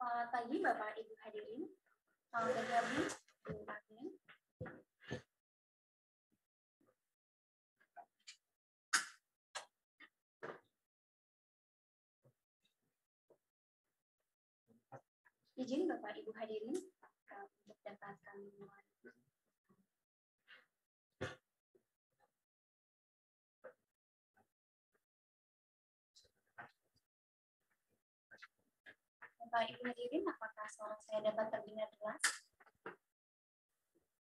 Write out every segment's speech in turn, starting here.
Selamat pagi Bapak Ibu hadirin. Selamat bergabung di pagi. Izin Bapak Ibu hadirin untuk dapat kami mulai. Bapak Ibu hadirin, apakah suara saya dapat terdengar jelas?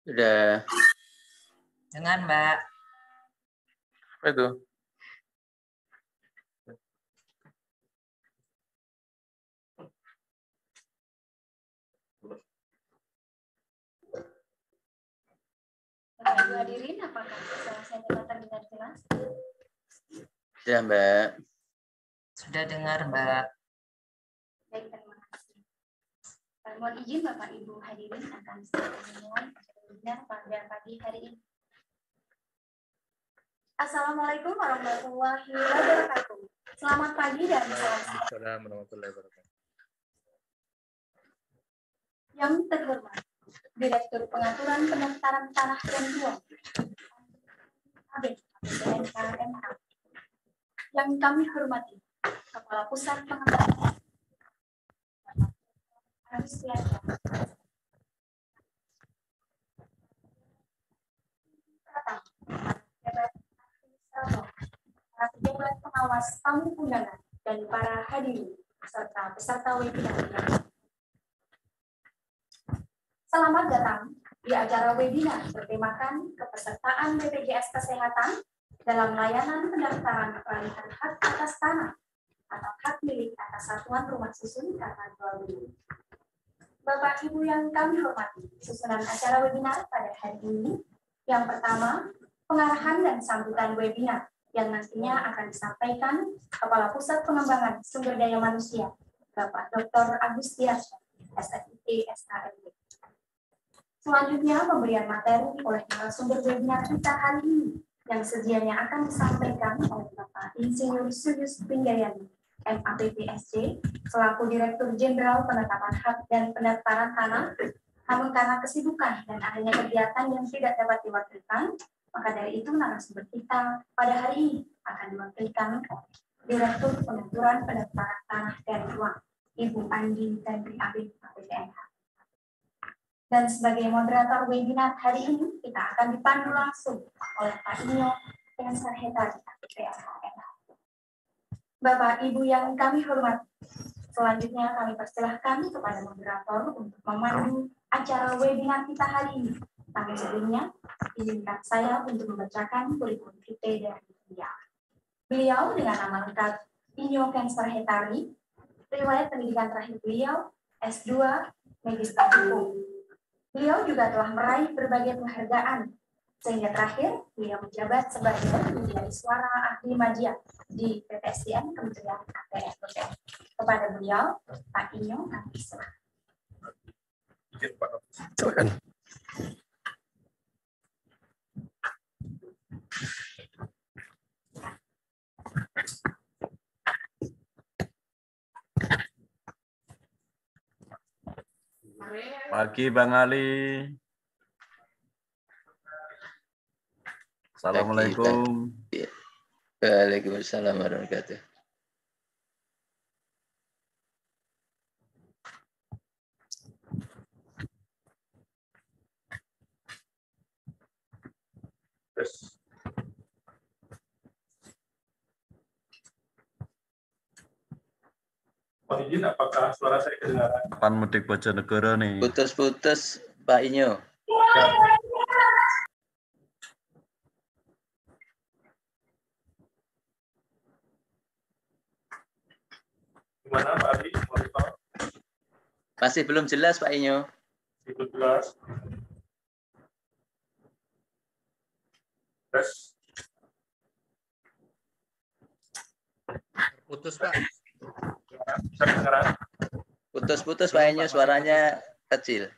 Sudah. Dengan Mbak. Apa itu? Bapak Ibu hadirin, apakah suara saya dapat terdengar jelas? Ya, Mbak. Sudah dengar, Mbak. Baik, terima kasih. Mohon izin Bapak Ibu hadirin akan segera memulai webinar pada pagi hari ini. Assalamualaikum warahmatullahi wabarakatuh. Selamat pagi dan salam sejahtera. Waalaikumsalam warahmatullahi wabarakatuh. Yang terhormat, Direktur Pengaturan Pendaftaran Tanah dan Ruang BNKMA. Yang kami hormati, Kepala Pusat Pengaturan pejabat pengawas tamu undangan dan para hadirin serta peserta webinar. Selamat datang di acara webinar bertemakan kepesertaan BPJS Kesehatan dalam layanan pendaftaran peralihan hak atas tanah atau hak milik atas satuan rumah susun karena jual beli. Bapak Ibu yang kami hormati, susunan acara webinar pada hari ini yang pertama, pengarahan dan sambutan webinar yang nantinya akan disampaikan Kepala Pusat Pengembangan Sumber Daya Manusia, Bapak Dr. Agustias, SFIP, SKMD. Selanjutnya, pemberian materi oleh narasumber webinar kita hari ini yang sedianya akan disampaikan oleh Bapak Insinyur Suyus Pinggayani, MAPPSC, selaku Direktur Jenderal Penetapan Hak dan Pendaftaran Tanah. Namun karena kesibukan dan adanya kegiatan yang tidak dapat diwakilkan, maka dari itu narasumber kita pada hari ini akan diwakilkan oleh Direktur Pengaturan Pendaftaran Tanah dan Ruang, Ibu Andi Tendri Abid, APPNH. Dan sebagai moderator webinar hari ini, kita akan dipandu langsung oleh Pak Inyo Pensarhetari, APPNH. Bapak Ibu yang kami hormati, selanjutnya kami persilahkan kepada moderator untuk memandu acara webinar kita hari ini. Tapi sebelumnya, izinkan saya untuk membacakan kurikulum vitae dari beliau. Beliau dengan nama lengkap Inyo Pensarhetari, riwayat pendidikan terakhir beliau S2 Magister Hukum. Beliau juga telah meraih berbagai penghargaan, sehingga terakhir beliau menjabat sebagai menjadi suara ahli media di PTSDM Kementerian ATR. Kepada beliau, Pak Inyo, kami silakan. Silakan. Pagi Bang Ali. Assalamualaikum. Waalaikumsalam warahmatullahi wabarakatuh. Mohon izin, apakah suara saya kedengaran? Kapan mudik Bojonegoro nih? Putus-putus Pak Inyo. Gimana Pak Ali? Monitor? Masih belum jelas Pak Inyo. Itu jelas. Tes. Putus Pak. Bisa kedengaran? Putus-putus Pak Inyo, suaranya kecil.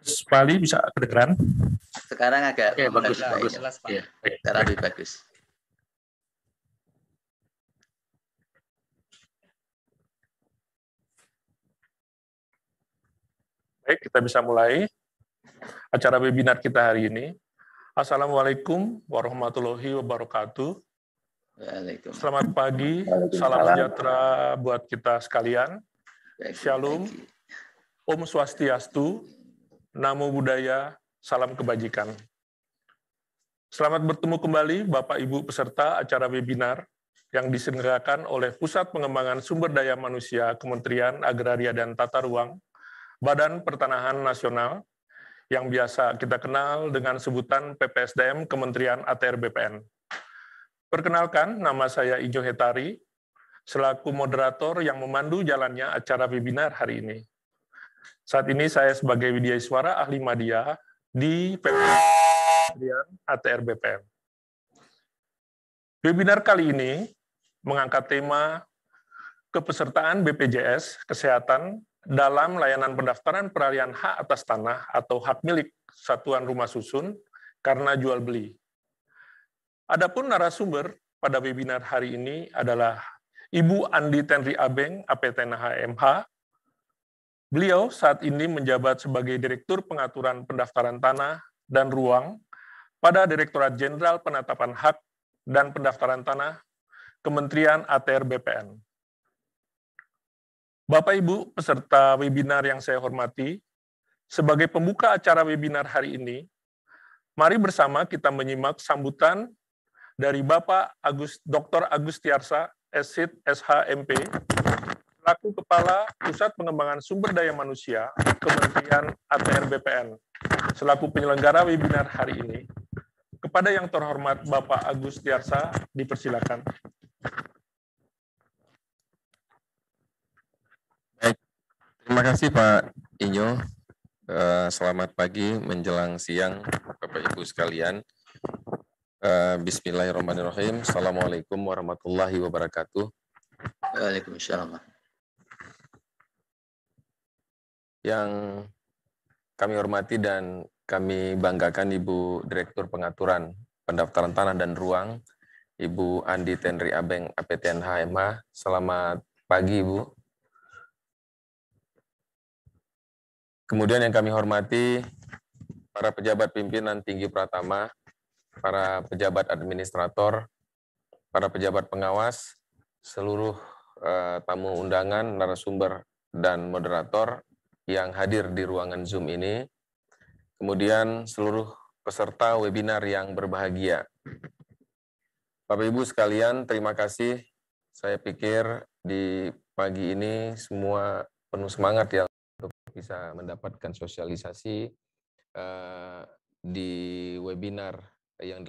Pak Ali bisa kedengeran? Sekarang agak Oke, bagus, Pak bagus. Inyo. Jelas, Pak. Iya. Sekarang lebih bagus. Baik, kita bisa mulai acara webinar kita hari ini. Assalamualaikum warahmatullahi wabarakatuh. Waalaikumsalam. Selamat pagi, salam sejahtera buat kita sekalian. Shalom, Om Swastiastu, Namo Buddhaya, salam kebajikan. Selamat bertemu kembali Bapak Ibu peserta acara webinar yang diselenggarakan oleh Pusat Pengembangan Sumber Daya Manusia Kementerian Agraria dan Tata Ruang, Badan Pertanahan Nasional, yang biasa kita kenal dengan sebutan PPSDM Kementerian ATR BPN. Perkenalkan, nama saya Ijo Hetari, selaku moderator yang memandu jalannya acara webinar hari ini. Saat ini saya sebagai Widyaswara Ahli Madya di Kementerian ATR BPN. Webinar kali ini mengangkat tema kepesertaan BPJS Kesehatan dalam layanan pendaftaran peralihan hak atas tanah atau hak milik satuan rumah susun karena jual beli. Adapun narasumber pada webinar hari ini adalah Ibu Andi Tenri Abeng, APTNH MH. Beliau saat ini menjabat sebagai Direktur Pengaturan Pendaftaran Tanah dan Ruang pada Direktorat Jenderal Penetapan Hak dan Pendaftaran Tanah Kementerian ATR BPN. Bapak Ibu peserta webinar yang saya hormati, sebagai pembuka acara webinar hari ini, mari bersama kita menyimak sambutan dari Bapak Dr. Agustiarsa, SSID, SHMP, selaku Kepala Pusat Pengembangan Sumber Daya Manusia Kementerian ATR BPN, selaku penyelenggara webinar hari ini. Kepada yang terhormat Bapak Agustiarsa, dipersilakan. Terima kasih Pak Inyo. Selamat pagi menjelang siang Bapak Ibu sekalian. Bismillahirrahmanirrahim. Assalamualaikum warahmatullahi wabarakatuh. Waalaikumsalam. Yang kami hormati dan kami banggakan Ibu Direktur Pengaturan Pendaftaran Tanah dan Ruang, Ibu Andi Tenri Abeng, APTNH MH. Selamat pagi Ibu. Kemudian yang kami hormati para pejabat pimpinan tinggi pratama, para pejabat administrator, para pejabat pengawas, seluruh tamu undangan, narasumber, dan moderator yang hadir di ruangan Zoom ini, kemudian seluruh peserta webinar yang berbahagia. Bapak Ibu sekalian, terima kasih. Saya pikir di pagi ini semua penuh semangat ya bisa mendapatkan sosialisasi di webinar yang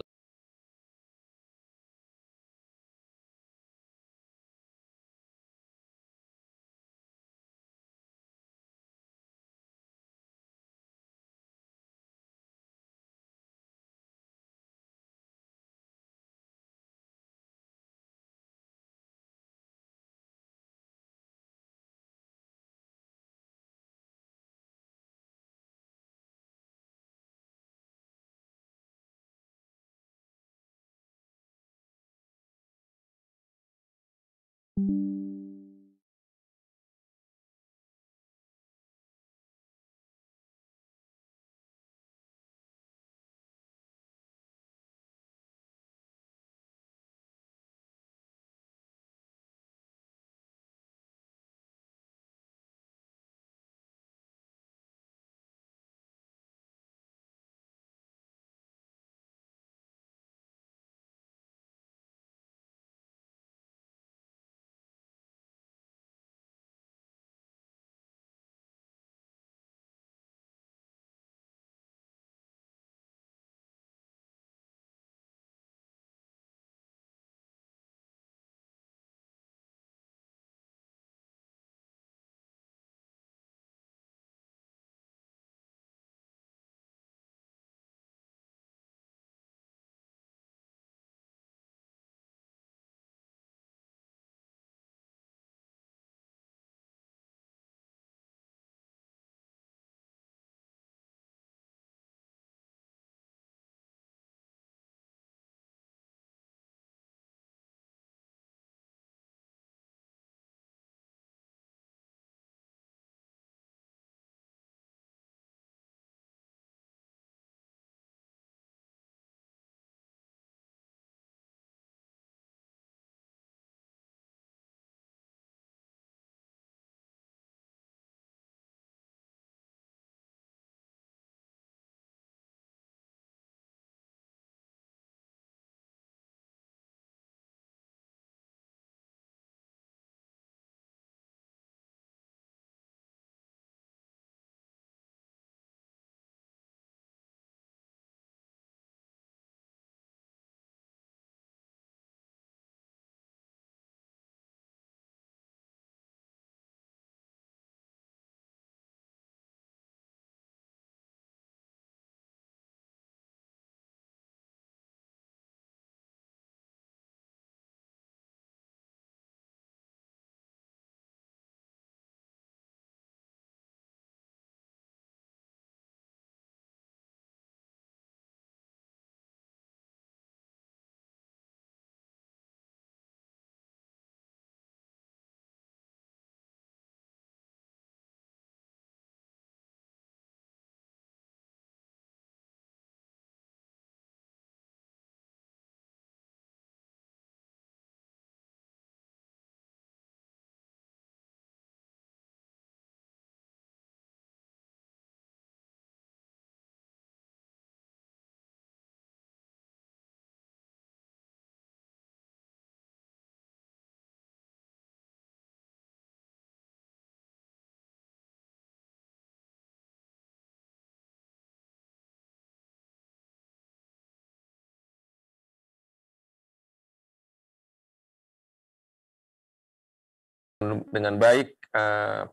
dengan baik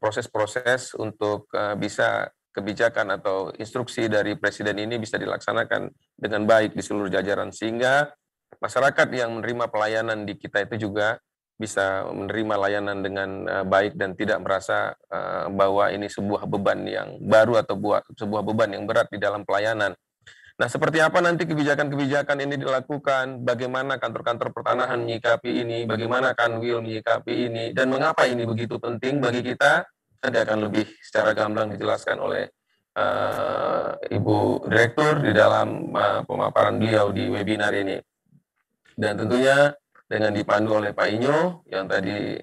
proses-proses untuk bisa kebijakan atau instruksi dari Presiden ini bisa dilaksanakan dengan baik di seluruh jajaran, sehingga masyarakat yang menerima pelayanan di kita itu juga bisa menerima layanan dengan baik dan tidak merasa bahwa ini sebuah beban yang baru atau sebuah beban yang berat di dalam pelayanan. Nah, seperti apa nanti kebijakan-kebijakan ini dilakukan, bagaimana kantor-kantor pertanahan menyikapi ini, bagaimana Kanwil menyikapi ini, dan mengapa ini begitu penting bagi kita, nanti akan lebih secara gamblang dijelaskan oleh Ibu Direktur di dalam pemaparan beliau di webinar ini. Dan tentunya dengan dipandu oleh Pak Inyo, yang tadi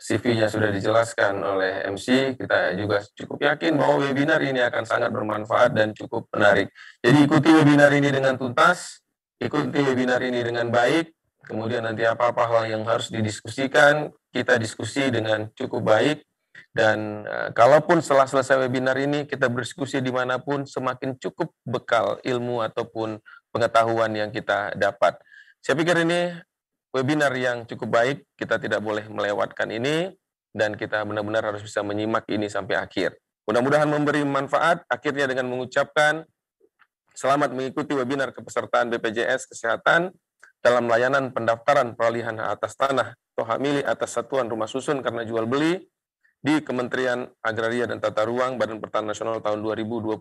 CV-nya sudah dijelaskan oleh MC, kita juga cukup yakin bahwa webinar ini akan sangat bermanfaat dan cukup menarik. Jadi ikuti webinar ini dengan tuntas, ikuti webinar ini dengan baik, kemudian nanti apa-apa hal yang harus didiskusikan, kita diskusi dengan cukup baik, dan kalaupun setelah selesai webinar ini, kita berdiskusi dimanapun, semakin cukup bekal ilmu ataupun pengetahuan yang kita dapat. Saya pikir ini webinar yang cukup baik, kita tidak boleh melewatkan ini, dan kita benar-benar harus bisa menyimak ini sampai akhir. Mudah-mudahan memberi manfaat. Akhirnya dengan mengucapkan selamat mengikuti webinar kepesertaan BPJS Kesehatan dalam layanan pendaftaran peralihan hak atas tanah atau hak milik atas satuan rumah susun karena jual beli di Kementerian Agraria dan Tata Ruang Badan Pertanahan Nasional tahun 2022.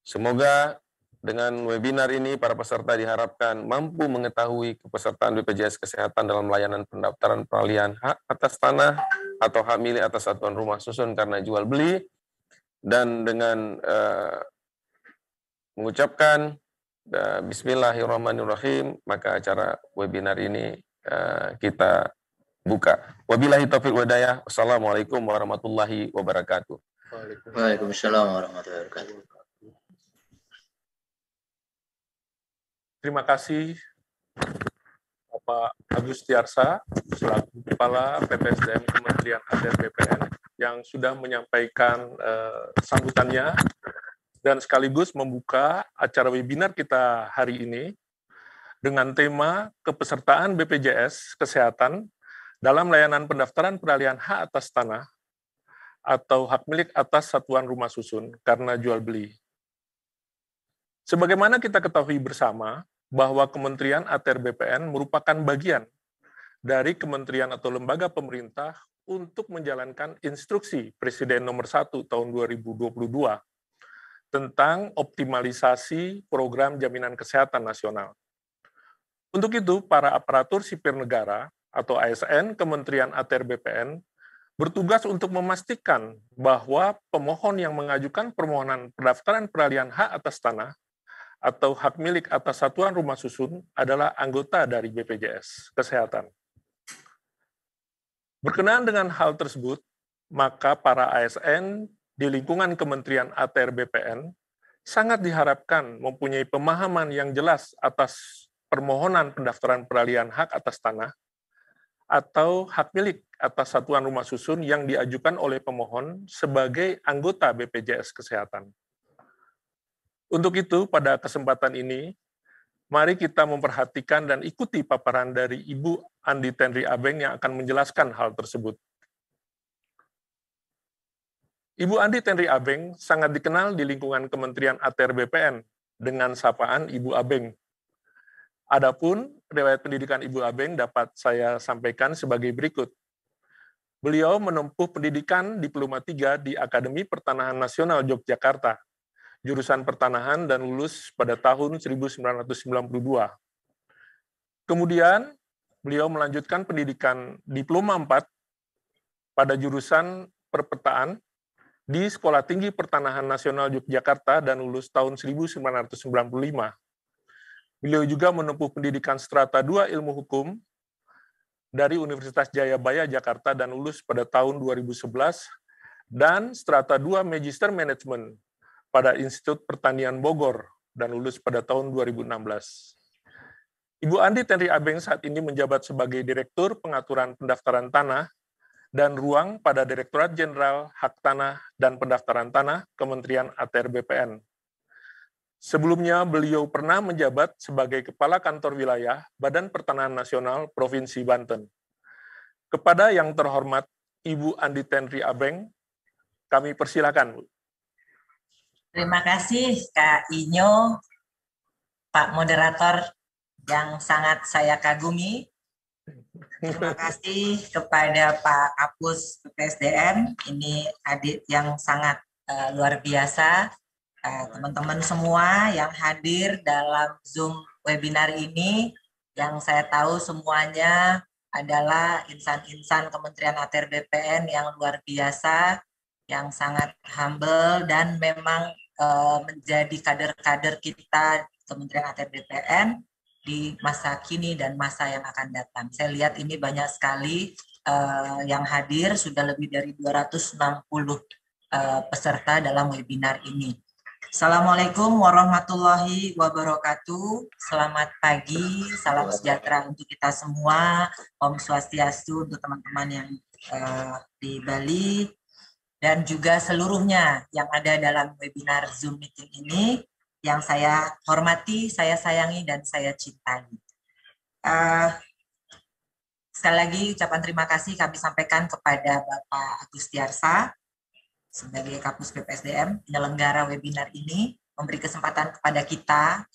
Semoga dengan webinar ini, para peserta diharapkan mampu mengetahui kepesertaan BPJS Kesehatan dalam layanan pendaftaran peralihan hak atas tanah atau hak milik atas satuan rumah susun karena jual beli, dan dengan mengucapkan Bismillahirrahmanirrahim, maka acara webinar ini kita buka. Wabillahi taufiq wa hidayah. Wassalamualaikum warahmatullahi wabarakatuh. Waalaikumsalam warahmatullahi wabarakatuh. Terima kasih Bapak Agus Tiarsa selaku Kepala PPSDM Kementerian ATR BPN yang sudah menyampaikan sambutannya dan sekaligus membuka acara webinar kita hari ini dengan tema kepesertaan BPJS Kesehatan dalam layanan pendaftaran peralihan hak atas tanah atau hak milik atas satuan rumah susun karena jual beli. Sebagaimana kita ketahui bersama bahwa Kementerian ATR BPN merupakan bagian dari kementerian atau lembaga pemerintah untuk menjalankan instruksi Presiden nomor 1 tahun 2022 tentang optimalisasi program jaminan kesehatan nasional. Untuk itu, para aparatur sipil negara atau ASN Kementerian ATR BPN bertugas untuk memastikan bahwa pemohon yang mengajukan permohonan pendaftaran peralihan hak atas tanah atau hak milik atas satuan rumah susun adalah anggota dari BPJS Kesehatan. Berkenaan dengan hal tersebut, maka para ASN di lingkungan Kementerian ATR BPN sangat diharapkan mempunyai pemahaman yang jelas atas permohonan pendaftaran peralihan hak atas tanah atau hak milik atas satuan rumah susun yang diajukan oleh pemohon sebagai anggota BPJS Kesehatan. Untuk itu, pada kesempatan ini, mari kita memperhatikan dan ikuti paparan dari Ibu Andi Tenri Abeng yang akan menjelaskan hal tersebut. Ibu Andi Tenri Abeng sangat dikenal di lingkungan Kementerian ATR BPN dengan sapaan Ibu Abeng. Adapun riwayat pendidikan Ibu Abeng dapat saya sampaikan sebagai berikut. Beliau menempuh pendidikan Diploma 3 di Akademi Pertanahan Nasional Yogyakarta, jurusan pertanahan, dan lulus pada tahun 1992. Kemudian, beliau melanjutkan pendidikan Diploma 4 pada jurusan perpetaan di Sekolah Tinggi Pertanahan Nasional Yogyakarta dan lulus tahun 1995. Beliau juga menempuh pendidikan Strata 2 Ilmu Hukum dari Universitas Jayabaya, Jakarta, dan lulus pada tahun 2011, dan Strata 2 Magister Management pada Institut Pertanian Bogor, dan lulus pada tahun 2016. Ibu Andi Tenri Abeng saat ini menjabat sebagai Direktur Pengaturan Pendaftaran Tanah dan Ruang pada Direktorat Jenderal Hak Tanah dan Pendaftaran Tanah Kementerian ATR BPN. Sebelumnya, beliau pernah menjabat sebagai Kepala Kantor Wilayah Badan Pertanahan Nasional Provinsi Banten. Kepada yang terhormat Ibu Andi Tenri Abeng, kami persilakan, Bu. Terima kasih Kak Inyo, Pak Moderator yang sangat saya kagumi. Terima kasih kepada Pak Kapus PPSDM, ini adik yang sangat luar biasa. Teman-teman semua yang hadir dalam Zoom webinar ini, yang saya tahu semuanya adalah insan-insan Kementerian ATR BPN yang luar biasa, yang sangat humble dan memang menjadi kader-kader kita Kementerian ATR BPN di masa kini dan masa yang akan datang. Saya lihat ini banyak sekali yang hadir, sudah lebih dari 260 peserta dalam webinar ini. Assalamualaikum warahmatullahi wabarakatuh. Selamat pagi, salam sejahtera untuk kita semua. Om Swastiastu untuk teman-teman yang di Bali dan juga seluruhnya yang ada dalam webinar Zoom meeting ini yang saya hormati, saya sayangi, dan saya cintai. Sekali lagi ucapan terima kasih kami sampaikan kepada Bapak Agustiarsa sebagai Kapus PPSDM, penyelenggara webinar ini, memberi kesempatan kepada kita,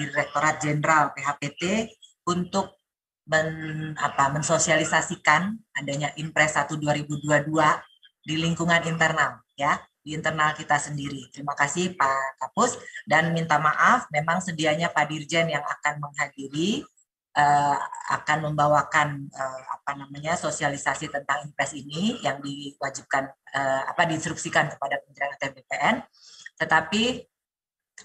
Direktorat Jenderal PHPT, untuk mensosialisasikan adanya Impres 1 2022 di lingkungan internal, ya, di internal kita sendiri. Terima kasih Pak Kapus, dan minta maaf, memang sedianya Pak Dirjen yang akan menghadiri, akan membawakan sosialisasi tentang Impres ini yang diwajibkan diinstruksikan kepada Kementerian ATR BPN, tetapi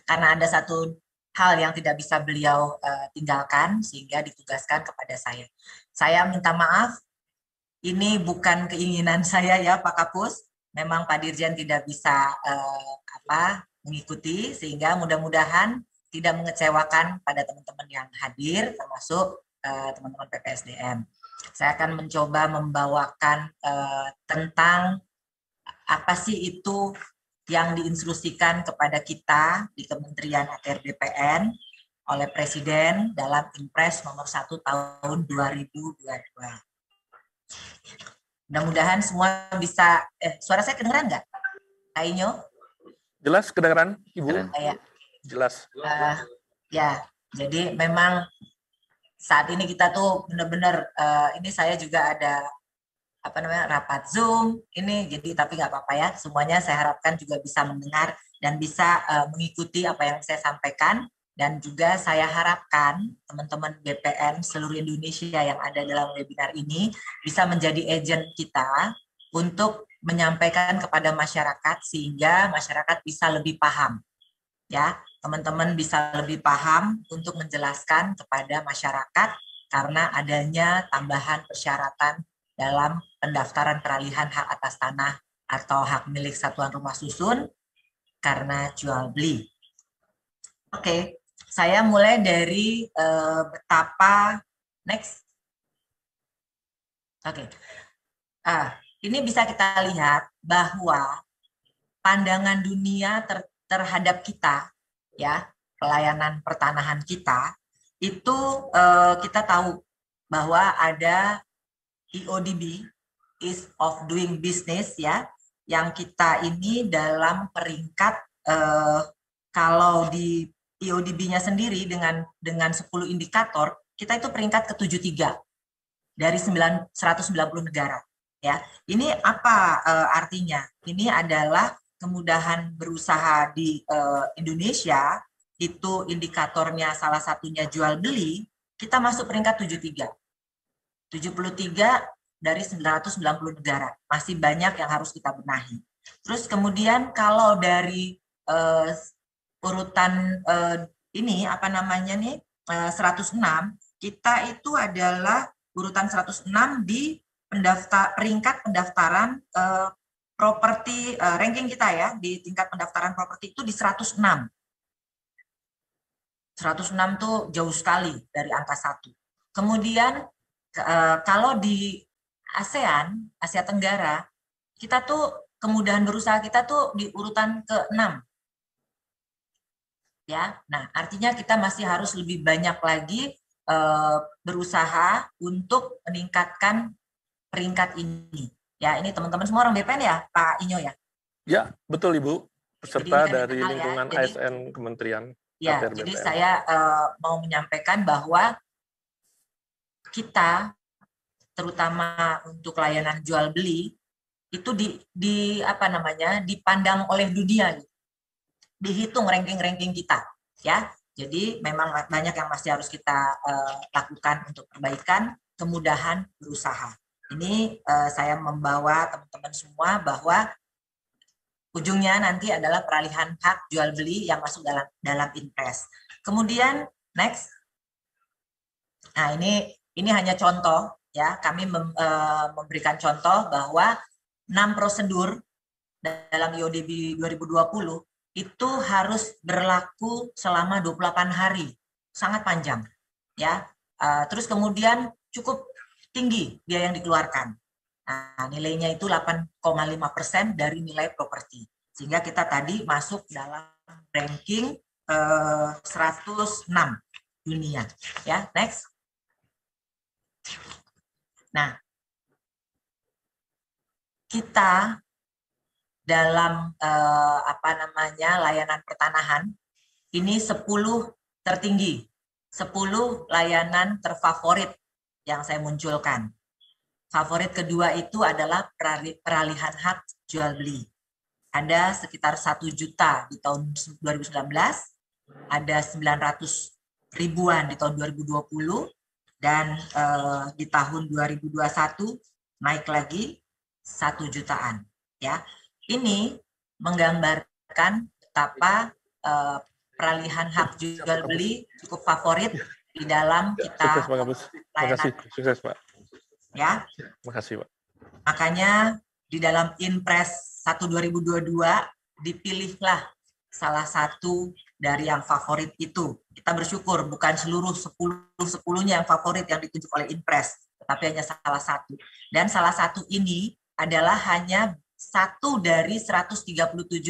karena ada satu hal yang tidak bisa beliau tinggalkan sehingga ditugaskan kepada saya. Saya minta maaf, ini bukan keinginan saya ya Pak Kapus, memang Pak Dirjen tidak bisa mengikuti, sehingga mudah-mudahan tidak mengecewakan pada teman-teman yang hadir, termasuk teman-teman PPSDM. Saya akan mencoba membawakan tentang apa sih itu yang diinstruksikan kepada kita di Kementerian ATR BPN oleh Presiden dalam Impres nomor 1 tahun 2022. Mudah-mudahan semua bisa, suara saya kedengeran nggak? Kak Inyo? Jelas kedengeran, Ibu? Jelas. Ya, jadi memang saat ini kita tuh benar-benar, ini saya juga ada rapat Zoom ini, jadi tapi nggak apa-apa ya, semuanya saya harapkan juga bisa mendengar dan bisa mengikuti apa yang saya sampaikan, dan juga saya harapkan teman-teman BPN seluruh Indonesia yang ada dalam webinar ini bisa menjadi agent kita untuk menyampaikan kepada masyarakat sehingga masyarakat bisa lebih paham, ya, teman-teman bisa lebih paham untuk menjelaskan kepada masyarakat karena adanya tambahan persyaratan dalam pendaftaran peralihan hak atas tanah atau hak milik satuan rumah susun karena jual beli. Oke, saya mulai dari betapa next. Oke, ini bisa kita lihat bahwa pandangan dunia terhadap kita, ya, pelayanan pertanahan kita itu kita tahu bahwa ada EODB, Ease of Doing Business, ya, yang kita ini dalam peringkat kalau di EODB-nya sendiri dengan 10 indikator, kita itu peringkat ke-73 dari 190 negara, ya. Ini apa artinya? Ini adalah kemudahan berusaha di Indonesia, itu indikatornya salah satunya jual beli, kita masuk peringkat 73 dari 990 negara. Masih banyak yang harus kita benahi. Terus kemudian kalau dari urutan ini 106, kita itu adalah urutan 106 di peringkat pendaftaran properti, ranking kita ya, di tingkat pendaftaran properti itu di 106. 106 tuh jauh sekali dari angka 1. Kemudian kalau di ASEAN, Asia Tenggara, kita tuh kemudahan berusaha kita tuh di urutan ke-6. Ya, nah artinya kita masih harus lebih banyak lagi berusaha untuk meningkatkan peringkat ini. Ya, ini teman-teman semua orang BPN ya, Pak Inyo ya? Ya, betul Ibu. Peserta Jadi, dari kenal ya. lingkungan Jadi, ASN Kementerian ya, ATR jadi BPN. saya mau menyampaikan bahwa kita, terutama untuk layanan jual beli, itu dipandang oleh dunia, dihitung ranking-ranking kita, ya. Jadi memang banyak yang masih harus kita lakukan untuk perbaikan, kemudahan berusaha. Ini saya membawa teman-teman semua bahwa ujungnya nanti adalah peralihan hak jual beli yang masuk dalam Inpres. Kemudian next, nah ini hanya contoh ya. Kami memberikan contoh bahwa 6 prosedur dalam IODB 2020 itu harus berlaku selama 28 hari, sangat panjang ya. Terus kemudian cukup tinggi biaya yang dikeluarkan. Nah, nilainya itu 8,5% dari nilai properti. Sehingga kita tadi masuk dalam ranking 106 dunia. Ya, next. Nah, kita dalam layanan pertanahan ini 10 tertinggi, 10 layanan terfavorit yang saya munculkan. Favorit kedua itu adalah peralihan hak jual beli. Ada sekitar 1 juta di tahun 2019, ada 900 ribuan di tahun 2020, dan di tahun 2021 naik lagi 1 jutaan. Ya, ini menggambarkan betapa peralihan hak jual beli cukup favorit di dalam kita. Sukses Pak Kapus. Terima kasih. Sukses Pak. Ya. Terima kasih Pak. Makanya di dalam Inpres 1 2022 dipilihlah salah satu dari yang favorit itu. Kita bersyukur bukan seluruh 10-10-nya yang favorit yang ditunjuk oleh Inpres, tetapi hanya salah satu. Dan salah satu ini adalah hanya satu dari 137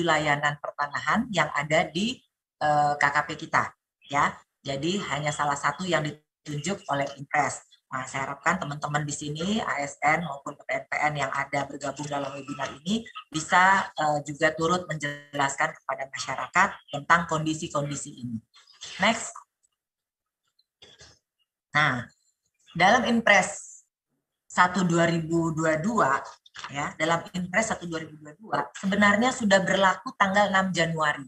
layanan pertanahan yang ada di KKP kita, ya. Jadi hanya salah satu yang ditunjuk oleh Inpres. Nah, saya harapkan teman-teman di sini, ASN maupun PPN yang ada bergabung dalam webinar ini, bisa juga turut menjelaskan kepada masyarakat tentang kondisi-kondisi ini. Next. Nah, dalam Inpres 1 2022, ya, dalam Inpres 1 2022, sebenarnya sudah berlaku tanggal 6 Januari.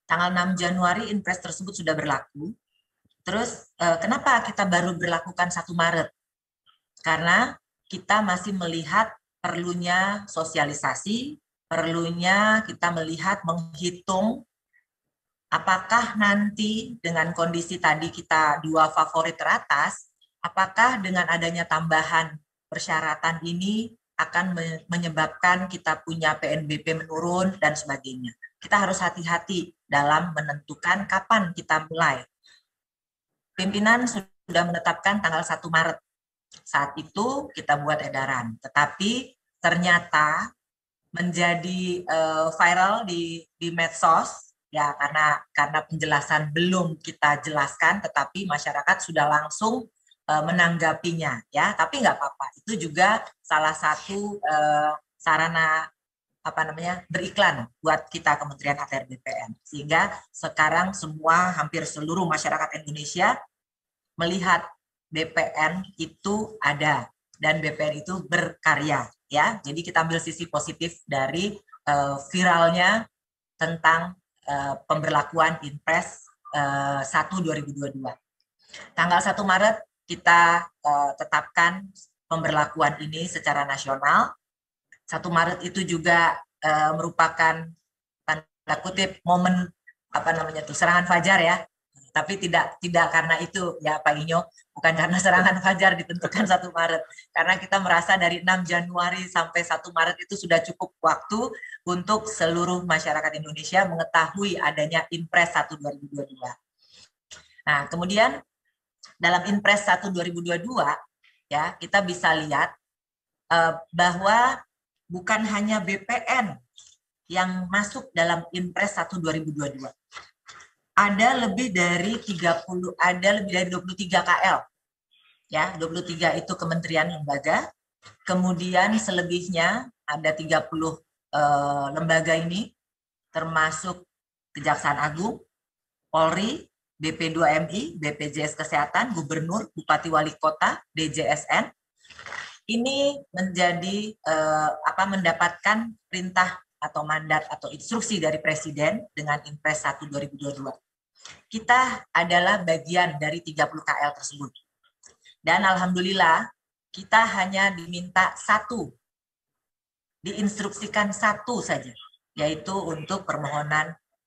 Tanggal 6 Januari Inpres tersebut sudah berlaku. Terus kenapa kita baru berlakukan 1 Maret? Karena kita masih melihat perlunya sosialisasi, perlunya kita melihat menghitung apakah nanti dengan kondisi tadi kita 2 favorit teratas, apakah dengan adanya tambahan persyaratan ini akan menyebabkan kita punya PNBP menurun dan sebagainya. Kita harus hati-hati dalam menentukan kapan kita mulai. Pimpinan sudah menetapkan tanggal 1 Maret. Saat itu kita buat edaran. Tetapi ternyata menjadi viral di medsos, ya, karena penjelasan belum kita jelaskan, tetapi masyarakat sudah langsung menanggapinya, ya. Tapi nggak apa-apa. Itu juga salah satu sarana beriklan buat kita Kementerian ATR BPN, sehingga sekarang hampir seluruh masyarakat Indonesia melihat BPN itu ada dan BPN itu berkarya, ya. Jadi kita ambil sisi positif dari viralnya tentang pemberlakuan Inpres 1 2022. Tanggal 1 Maret kita tetapkan pemberlakuan ini secara nasional. 1 Maret itu juga merupakan tanda kutip momen serangan fajar, ya. Tapi tidak karena itu, ya Pak Inyo, bukan karena serangan fajar ditentukan 1 Maret. Karena kita merasa dari 6 Januari sampai 1 Maret itu sudah cukup waktu untuk seluruh masyarakat Indonesia mengetahui adanya Inpres 1 2022. Nah, kemudian dalam Inpres 1 2022, ya, kita bisa lihat bahwa bukan hanya BPN yang masuk dalam Inpres 1 2022. Ada lebih dari 23 KL. Ya, 23 itu kementerian lembaga, Kemudian selebihnya ada 30 lembaga ini, termasuk Kejaksaan Agung, Polri, BP2MI, BPJS Kesehatan, Gubernur, Bupati Wali Kota, DJSN. Ini menjadi mendapatkan perintah atau mandat atau instruksi dari Presiden dengan Impres 1 2022. Kita adalah bagian dari 30 KL tersebut. Dan alhamdulillah kita hanya diminta satu, diinstruksikan satu saja, yaitu untuk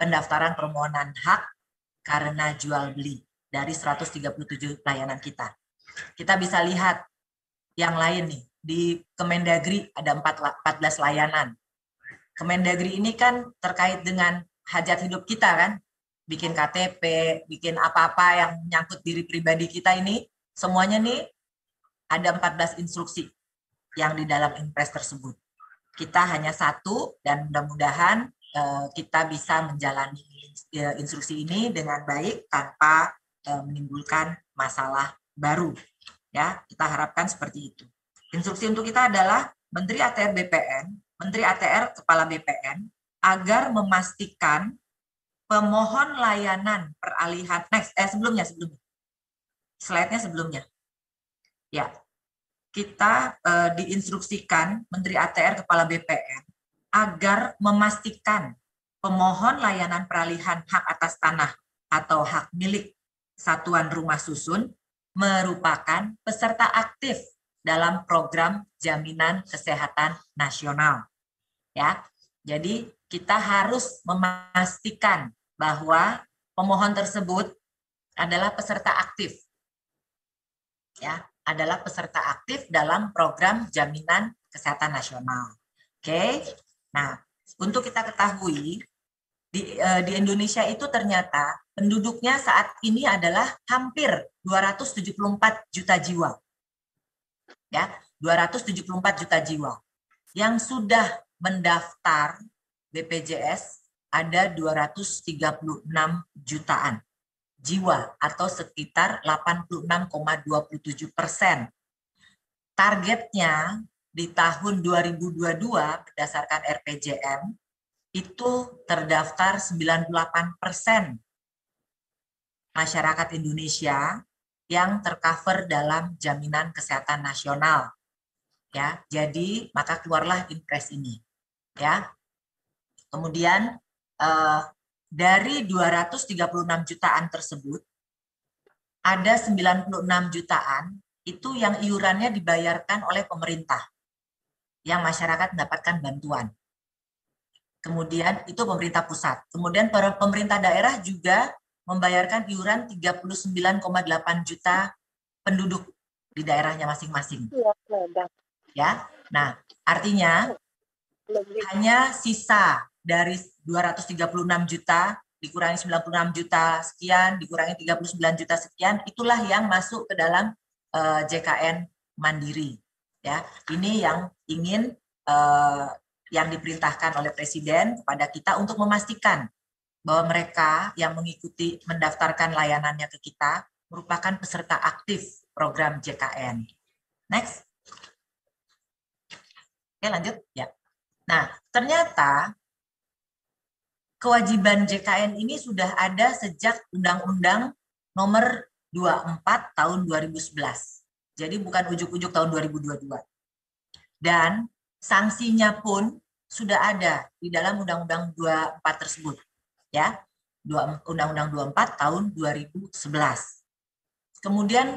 pendaftaran permohonan hak karena jual beli dari 137 layanan kita. Kita bisa lihat yang lain nih, di Kemendagri ada 14 layanan. Kemendagri ini kan terkait dengan hajat hidup kita kan, bikin KTP, bikin apa-apa yang menyangkut diri pribadi kita ini, semuanya nih ada 14 instruksi yang di dalam Impres tersebut. Kita hanya satu dan mudah-mudahan kita bisa menjalani instruksi ini dengan baik tanpa menimbulkan masalah baru. Ya, kita harapkan seperti itu. Instruksi untuk kita adalah Menteri ATR BPN, Menteri ATR Kepala BPN agar memastikan pemohon layanan peralihan sebelumnya. Slide-nya sebelumnya. Ya. Kita diinstruksikan Menteri ATR Kepala BPN agar memastikan pemohon layanan peralihan hak atas tanah atau hak milik satuan rumah susun merupakan peserta aktif dalam program Jaminan Kesehatan Nasional. Ya. Jadi kita harus memastikan bahwa pemohon tersebut adalah peserta aktif. Ya, adalah peserta aktif dalam program Jaminan Kesehatan Nasional. Oke. Nah, untuk kita ketahui di Indonesia itu ternyata penduduknya saat ini adalah hampir 274 juta jiwa. Ya, 274 juta jiwa. Yang sudah mendaftar BPJS ada 236 jutaan jiwa atau sekitar 86,27%. Targetnya di tahun 2022 berdasarkan RPJM itu terdaftar 98% masyarakat Indonesia yang tercover dalam Jaminan Kesehatan Nasional. Ya, jadi maka keluarlah Impres ini. Ya. Kemudian dari 236 jutaan tersebut, ada 96 jutaan itu yang iurannya dibayarkan oleh pemerintah, yang masyarakat mendapatkan bantuan. Kemudian itu pemerintah pusat. Kemudian pemerintah daerah juga membayarkan iuran 39,8 juta penduduk di daerahnya masing-masing. Ya, nah artinya hanya sisa dari 236 juta dikurangi 96 juta sekian, dikurangi 39 juta sekian, itulah yang masuk ke dalam JKN Mandiri. Ya, ini yang ingin yang diperintahkan oleh Presiden kepada kita untuk memastikan bahwa mereka yang mengikuti mendaftarkan layanannya ke kita merupakan peserta aktif program JKN. Next. Oke, lanjut ya. Nah, ternyata kewajiban JKN ini sudah ada sejak Undang-Undang Nomor 24 Tahun 2011. Jadi bukan ujuk-ujuk tahun 2022. Dan sanksinya pun sudah ada di dalam Undang-Undang 24 tersebut. Ya, Undang-Undang 24 Tahun 2011. Kemudian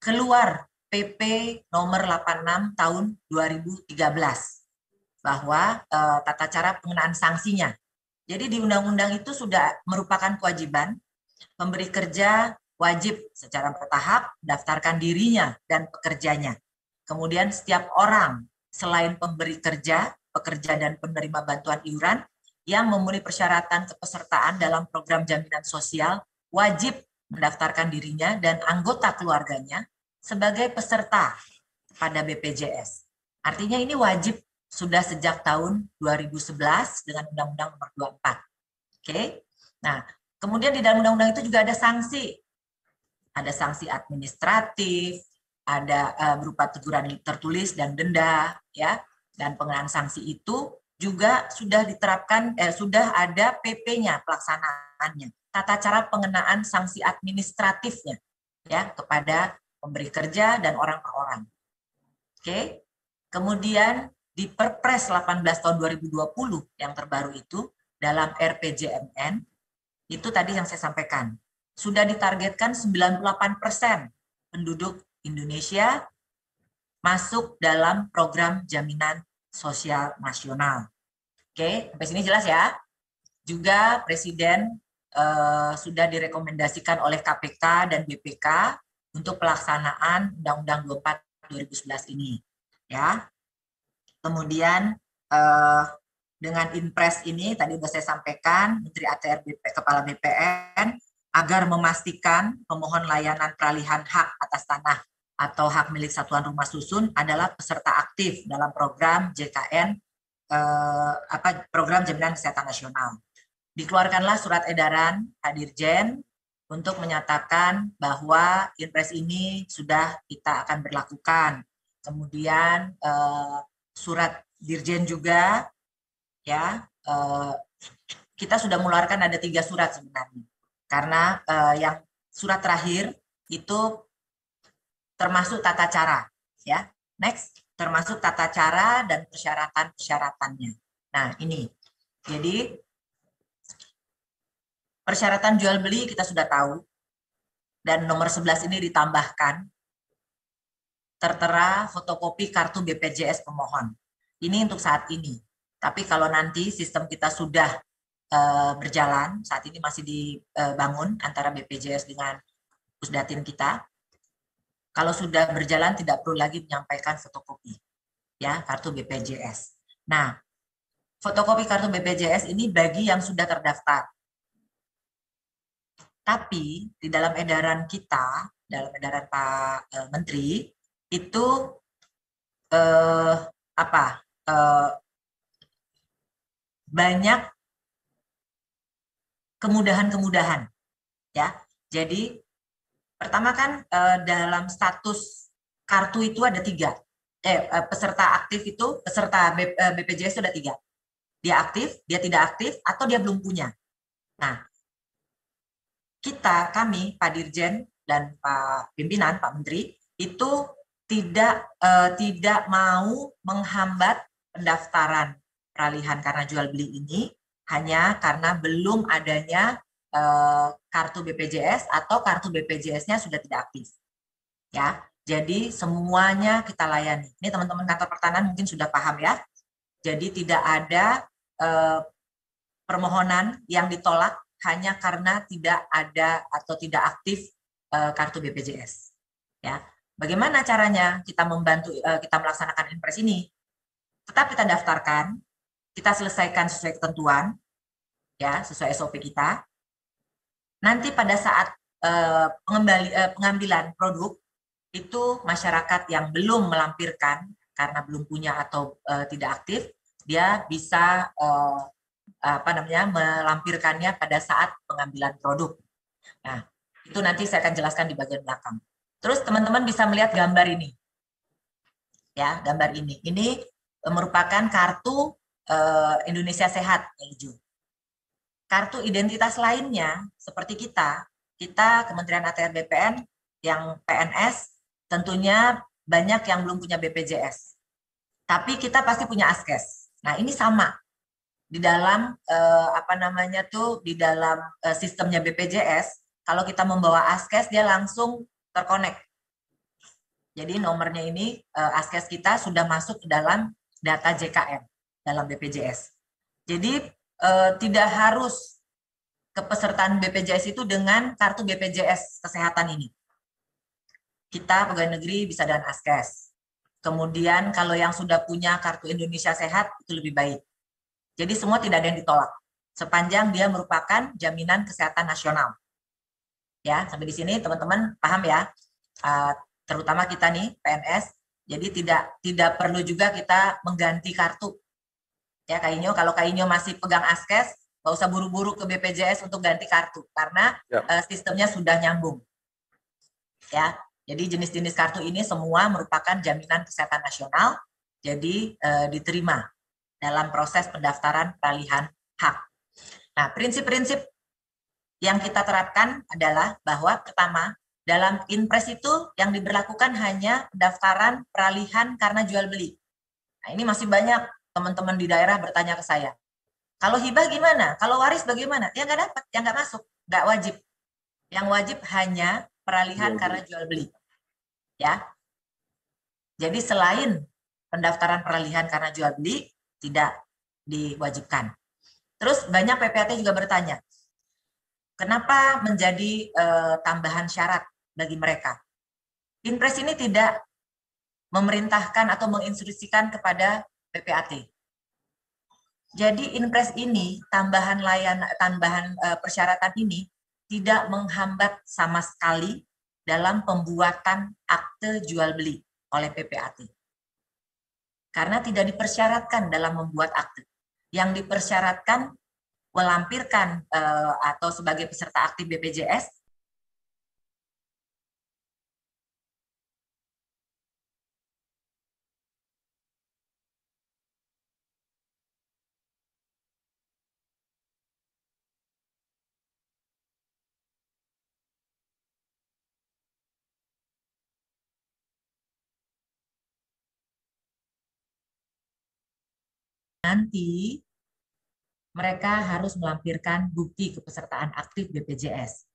keluar PP Nomor 86 Tahun 2013 bahwa tata cara pengenaan sanksinya. Jadi di undang-undang itu sudah merupakan kewajiban pemberi kerja wajib secara bertahap mendaftarkan dirinya dan pekerjanya. Kemudian setiap orang selain pemberi kerja, pekerja dan penerima bantuan iuran yang memenuhi persyaratan kepesertaan dalam program jaminan sosial wajib mendaftarkan dirinya dan anggota keluarganya sebagai peserta pada BPJS. Artinya ini wajib sudah sejak tahun 2011 dengan Undang-Undang Nomor 24. Oke. Nah, kemudian di dalam undang-undang itu juga ada sanksi. Ada sanksi administratif, ada berupa teguran tertulis dan denda, ya, dan pengenaan sanksi itu juga sudah diterapkan, sudah ada PP-nya pelaksanaannya, tata cara pengenaan sanksi administratifnya, ya, kepada pemberi kerja dan orang per orang. Oke, kemudian di Perpres 18 tahun 2020 yang terbaru itu dalam RPJMN itu tadi yang saya sampaikan sudah ditargetkan 98% penduduk Indonesia masuk dalam program jaminan sosial nasional. Oke, sampai sini jelas ya. Juga Presiden sudah direkomendasikan oleh KPK dan BPK untuk pelaksanaan Undang-Undang 24 2011 ini. Ya. Kemudian dengan Inpres ini tadi sudah saya sampaikan, Menteri ATR Kepala BPN agar memastikan pemohon layanan peralihan hak atas tanah atau hak milik satuan rumah susun adalah peserta aktif dalam program JKN, program Jaminan Kesehatan Nasional. Dikeluarkanlah surat edaran Pak Dirjen untuk menyatakan bahwa Inpres ini sudah kita akan berlakukan. Kemudian surat Dirjen juga, ya, kita sudah mengeluarkan ada 3 surat sebenarnya. Karena yang surat terakhir itu termasuk tata cara, ya. Next, termasuk tata cara dan persyaratan-persyaratannya. Nah, ini. Jadi persyaratan jual beli kita sudah tahu. Dan nomor 11 ini ditambahkan tertera fotokopi kartu BPJS pemohon. Ini untuk saat ini. Tapi kalau nanti sistem kita sudah berjalan, saat ini masih dibangun antara BPJS dengan Pusdatin kita. Kalau sudah berjalan tidak perlu lagi menyampaikan fotokopi, ya, kartu BPJS. Nah, fotokopi kartu BPJS ini bagi yang sudah terdaftar. Tapi di dalam edaran kita, dalam edaran Pak Menteri itu banyak kemudahan-kemudahan, ya. Jadi pertama kan dalam status kartu itu ada 3. Peserta aktif itu, peserta BPJS itu ada 3. Dia aktif, dia tidak aktif, atau dia belum punya. Nah, kami, Pak Dirjen dan Pak Pimpinan, Pak Menteri, itu tidak mau menghambat pendaftaran peralihan karena jual beli ini, hanya karena belum adanya kartu BPJS atau kartu BPJS-nya sudah tidak aktif. Ya, jadi semuanya kita layani. Ini teman-teman kantor pertanahan mungkin sudah paham ya. Jadi tidak ada permohonan yang ditolak hanya karena tidak ada atau tidak aktif kartu BPJS. Ya, bagaimana caranya kita membantu kita melaksanakan Inpres ini? Tetap kita daftarkan, kita selesaikan sesuai ketentuan, ya, sesuai SOP kita. Nanti pada saat pengambilan produk itu masyarakat yang belum melampirkan karena belum punya atau tidak aktif, dia bisa melampirkannya pada saat pengambilan produk. Nah, itu nanti saya akan jelaskan di bagian belakang. Terus teman-teman bisa melihat gambar ini. Ya, gambar ini. Ini merupakan kartu Indonesia Sehat yang hijau. Kartu identitas lainnya seperti kita Kementerian ATR BPN yang PNS tentunya banyak yang belum punya BPJS. Tapi kita pasti punya ASKES. Nah, ini sama. Di dalam di dalam sistemnya BPJS, kalau kita membawa ASKES dia langsung terkonek. Jadi nomornya ini ASKES kita sudah masuk ke dalam data JKN dalam BPJS. Jadi tidak harus kepesertaan BPJS itu dengan kartu BPJS kesehatan ini. Kita pegawai negeri bisa dengan ASKES. Kemudian kalau yang sudah punya kartu Indonesia Sehat itu lebih baik. Jadi semua tidak ada yang ditolak sepanjang dia merupakan jaminan kesehatan nasional. Ya, sampai di sini teman-teman paham ya? Terutama kita nih PNS. Jadi tidak perlu juga kita mengganti kartu. Ya, kalau Kak Inyo masih pegang ASKES, nggak usah buru-buru ke BPJS untuk ganti kartu karena sistemnya sudah nyambung. Ya, Jadi jenis-jenis kartu ini semua merupakan jaminan kesehatan nasional, jadi diterima dalam proses pendaftaran peralihan hak. Nah, prinsip-prinsip yang kita terapkan adalah bahwa pertama, dalam Inpres itu yang diberlakukan hanya pendaftaran peralihan karena jual beli. Nah, ini masih banyak teman-teman di daerah bertanya ke saya. Kalau hibah gimana? Kalau waris bagaimana? Ya nggak dapat, yang nggak masuk, nggak wajib. Yang wajib hanya peralihan karena jual beli. Ya. Jadi selain pendaftaran peralihan karena jual beli tidak diwajibkan. Terus banyak PPAT juga bertanya, kenapa menjadi tambahan syarat bagi mereka? Inpres ini tidak memerintahkan atau menginstruksikan kepada PPAT. Jadi Inpres ini tambahan persyaratan ini tidak menghambat sama sekali dalam pembuatan akte jual beli oleh PPAT. Karena tidak dipersyaratkan dalam membuat akte. Yang dipersyaratkan melampirkan atau sebagai peserta aktif BPJS nanti mereka harus melampirkan bukti kepesertaan aktif BPJS.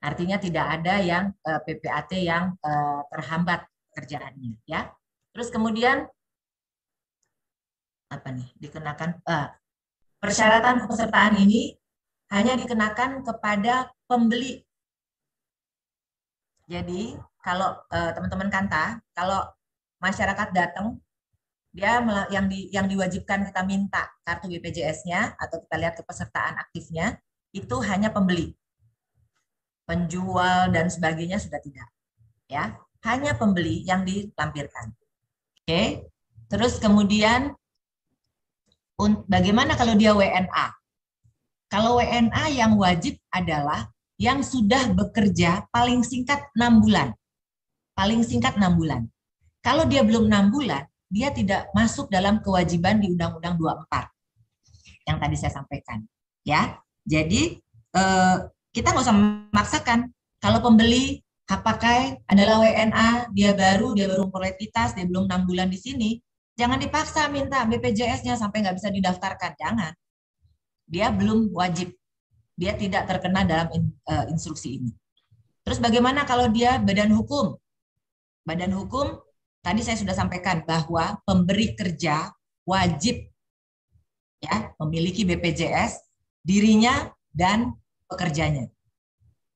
Artinya tidak ada yang PPAT yang terhambat kerjaannya, ya. Terus kemudian apa nih? Dikenakan persyaratan kepesertaan ini hanya dikenakan kepada pembeli. Jadi kalau teman-teman Kanta, kalau masyarakat datang, dia yang diwajibkan kita minta kartu BPJS-nya atau kita lihat kepesertaan aktifnya itu hanya pembeli. Penjual dan sebagainya sudah tidak. Ya, hanya pembeli yang dilampirkan. Oke. Terus kemudian bagaimana kalau dia WNA? Kalau WNA yang wajib adalah yang sudah bekerja paling singkat 6 bulan. Paling singkat 6 bulan. Kalau dia belum 6 bulan, dia tidak masuk dalam kewajiban di Undang-Undang 24 yang tadi saya sampaikan, ya. Jadi kita nggak usah memaksakan. Kalau pembeli hak pakai adalah WNA, dia baru prolekitas, dia belum 6 bulan di sini, jangan dipaksa minta BPJS-nya sampai nggak bisa didaftarkan, jangan. Dia belum wajib, dia tidak terkena dalam instruksi ini. Terus bagaimana kalau dia badan hukum? Badan hukum tadi saya sudah sampaikan bahwa pemberi kerja wajib ya memiliki BPJS dirinya dan pekerjanya.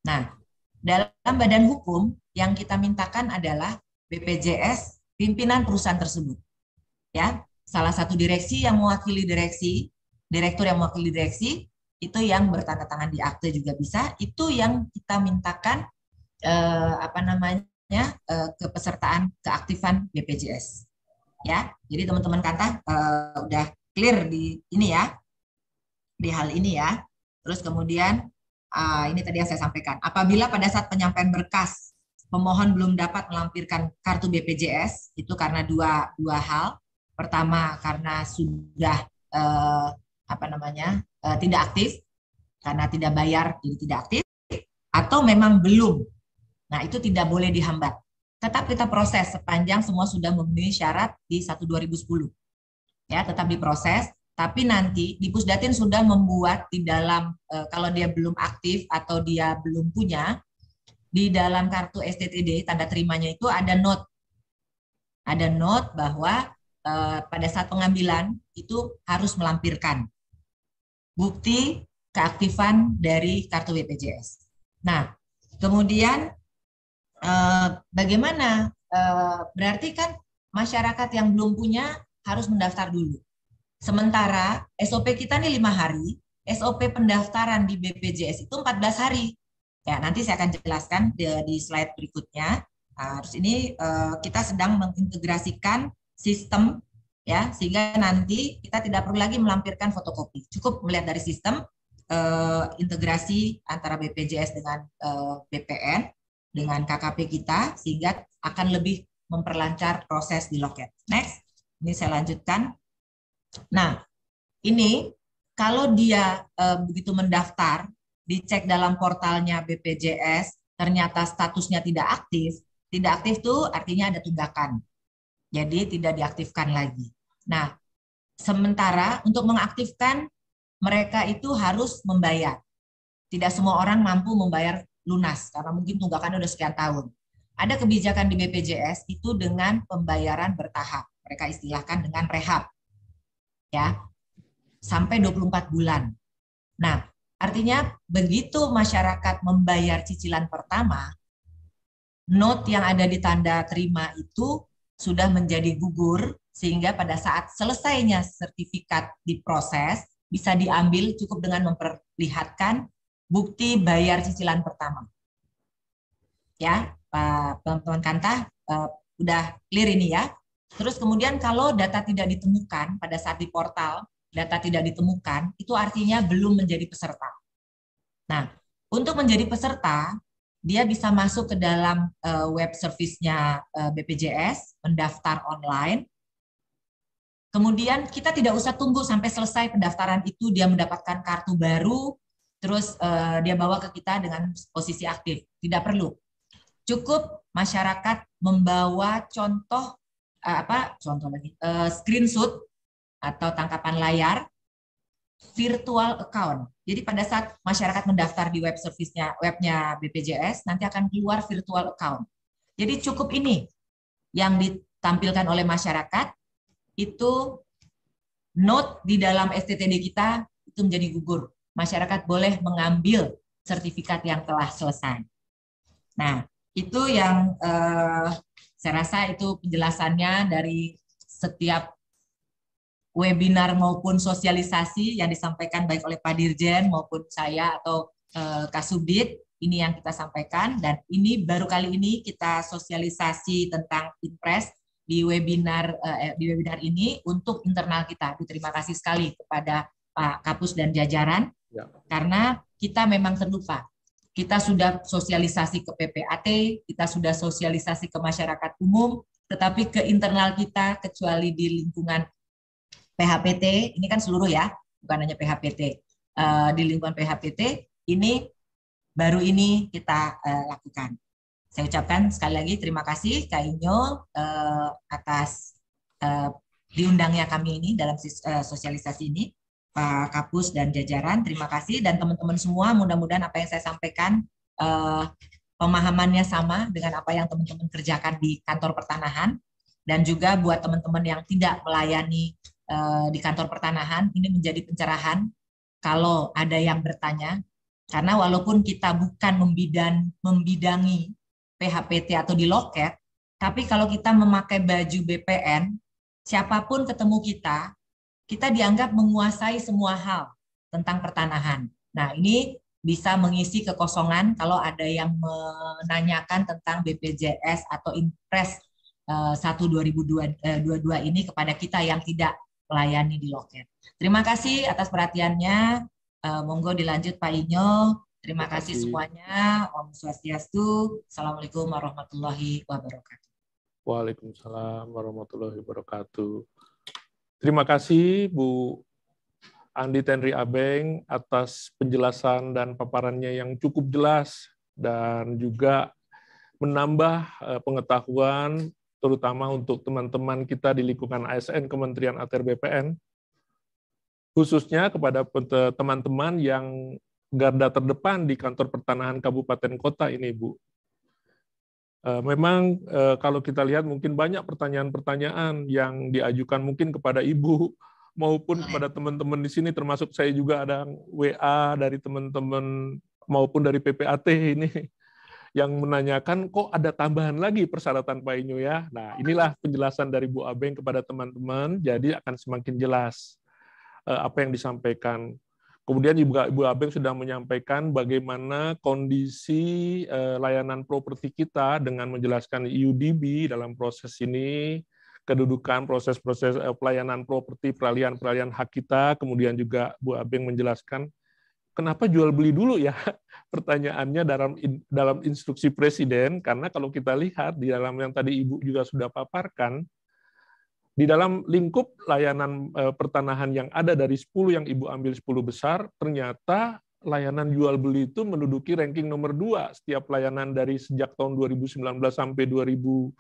Nah, dalam badan hukum yang kita mintakan adalah BPJS pimpinan perusahaan tersebut. Ya, salah satu direksi yang mewakili direksi, direktur yang mewakili direksi itu yang bertanda tangan di akte juga bisa. Itu yang kita mintakan kepesertaan keaktifan BPJS. Ya, jadi teman-teman Kanta udah clear di ini ya, di hal ini ya. Terus kemudian ini tadi yang saya sampaikan. Apabila pada saat penyampaian berkas pemohon belum dapat melampirkan kartu BPJS itu karena dua hal. Pertama karena sudah tidak aktif karena tidak bayar jadi tidak aktif, atau memang belum. Nah, itu tidak boleh dihambat. Tetap kita proses sepanjang semua sudah memenuhi syarat di 1/2010. Ya, tetap diproses, tapi nanti di Pusdatin sudah membuat di dalam kalau dia belum aktif atau dia belum punya, di dalam kartu STTD tanda terimanya itu ada note. Ada note bahwa pada saat pengambilan itu harus melampirkan bukti keaktifan dari kartu BPJS. Nah, kemudian bagaimana? Berarti kan masyarakat yang belum punya harus mendaftar dulu. Sementara SOP kita nih 5 hari, SOP pendaftaran di BPJS itu 14 hari. Ya, nanti saya akan jelaskan di slide berikutnya. Terus ini kita sedang mengintegrasikan sistem ya, sehingga nanti kita tidak perlu lagi melampirkan fotokopi. Cukup melihat dari sistem integrasi antara BPJS dengan BPN. dengan KKP kita sehingga akan lebih memperlancar proses di loket. Next, ini saya lanjutkan. Nah, ini kalau dia begitu mendaftar, dicek dalam portalnya BPJS, ternyata statusnya tidak aktif itu artinya ada tunggakan. Jadi tidak diaktifkan lagi. Nah, sementara untuk mengaktifkan mereka itu harus membayar. Tidak semua orang mampu membayar lunas karena mungkin tunggakannya udah sekian tahun. Ada kebijakan di BPJS itu dengan pembayaran bertahap. Mereka istilahkan dengan rehab. Ya. Sampai 24 bulan. Nah, artinya begitu masyarakat membayar cicilan pertama, note yang ada di tanda terima itu sudah menjadi gugur sehingga pada saat selesainya sertifikat diproses bisa diambil cukup dengan memperlihatkan bukti bayar cicilan pertama. Ya, Pak teman-teman Kanta udah clear ini ya. Terus kemudian kalau data tidak ditemukan pada saat di portal, data tidak ditemukan, itu artinya belum menjadi peserta. Nah, untuk menjadi peserta, dia bisa masuk ke dalam web service-nya BPJS, mendaftar online. Kemudian kita tidak usah tunggu sampai selesai pendaftaran itu, dia mendapatkan kartu baru, terus dia bawa ke kita dengan posisi aktif. Tidak perlu. Cukup masyarakat membawa screenshot atau tangkapan layar virtual account. Jadi pada saat masyarakat mendaftar di web service-nya, webnya BPJS, nanti akan keluar virtual account. Jadi cukup ini yang ditampilkan oleh masyarakat, itu note di dalam STTD kita itu menjadi gugur. Masyarakat boleh mengambil sertifikat yang telah selesai. Nah, itu yang saya rasa itu penjelasannya dari setiap webinar maupun sosialisasi yang disampaikan baik oleh Pak Dirjen maupun saya atau Kasubdit. Ini yang kita sampaikan dan ini baru kali ini kita sosialisasi tentang Inpres di webinar ini untuk internal kita. Terima kasih sekali kepada Pak Kapus dan jajaran karena kita memang terlupa. Kita sudah sosialisasi ke PPAT, kita sudah sosialisasi ke masyarakat umum, tetapi ke internal kita kecuali di lingkungan PHPT, ini kan seluruh ya, bukan hanya PHPT. Di lingkungan PHPT ini baru ini kita lakukan. Saya ucapkan sekali lagi terima kasih Kak Inyo atas diundangnya kami ini dalam sosialisasi ini, Pak Kapus dan jajaran, terima kasih dan teman-teman semua, mudah-mudahan apa yang saya sampaikan pemahamannya sama dengan apa yang teman-teman kerjakan di kantor pertanahan dan juga buat teman-teman yang tidak melayani di kantor pertanahan, ini menjadi pencerahan kalau ada yang bertanya, karena walaupun kita bukan membidangi PHPT atau di loket, tapi kalau kita memakai baju BPN, siapapun ketemu kita dianggap menguasai semua hal tentang pertanahan. Nah, ini bisa mengisi kekosongan kalau ada yang menanyakan tentang BPJS atau Inpres 1/2022 ini kepada kita yang tidak melayani di loket. Terima kasih atas perhatiannya. Monggo dilanjut Pak Inyo. Terima kasih semuanya. Om Swastiastu. Assalamualaikum warahmatullahi wabarakatuh. Waalaikumsalam warahmatullahi wabarakatuh. Terima kasih Bu Andi Tenri Abeng atas penjelasan dan paparannya yang cukup jelas dan juga menambah pengetahuan terutama untuk teman-teman kita di lingkungan ASN Kementerian ATR BPN, khususnya kepada teman-teman yang garda terdepan di kantor pertanahan kabupaten kota ini, Bu. Memang kalau kita lihat mungkin banyak pertanyaan-pertanyaan yang diajukan mungkin kepada Ibu maupun kepada teman-teman di sini, termasuk saya juga ada WA dari teman-teman maupun dari PPAT ini yang menanyakan kok ada tambahan lagi persyaratan Pak Inyo ya. Nah, inilah penjelasan dari Bu Abeng kepada teman-teman, jadi akan semakin jelas apa yang disampaikan. Kemudian Ibu Abeng sudah menyampaikan bagaimana kondisi layanan properti kita dengan menjelaskan UDB dalam proses ini, kedudukan proses-proses pelayanan properti, peralihan hak kita, kemudian juga Bu Abeng menjelaskan kenapa jual beli dulu ya? Pertanyaannya dalam instruksi Presiden, karena kalau kita lihat di dalam yang tadi Ibu juga sudah paparkan, di dalam lingkup layanan pertanahan yang ada dari 10 yang Ibu ambil 10 besar, ternyata layanan jual beli itu menduduki ranking nomor 2 setiap layanan dari sejak tahun 2019 sampai 2021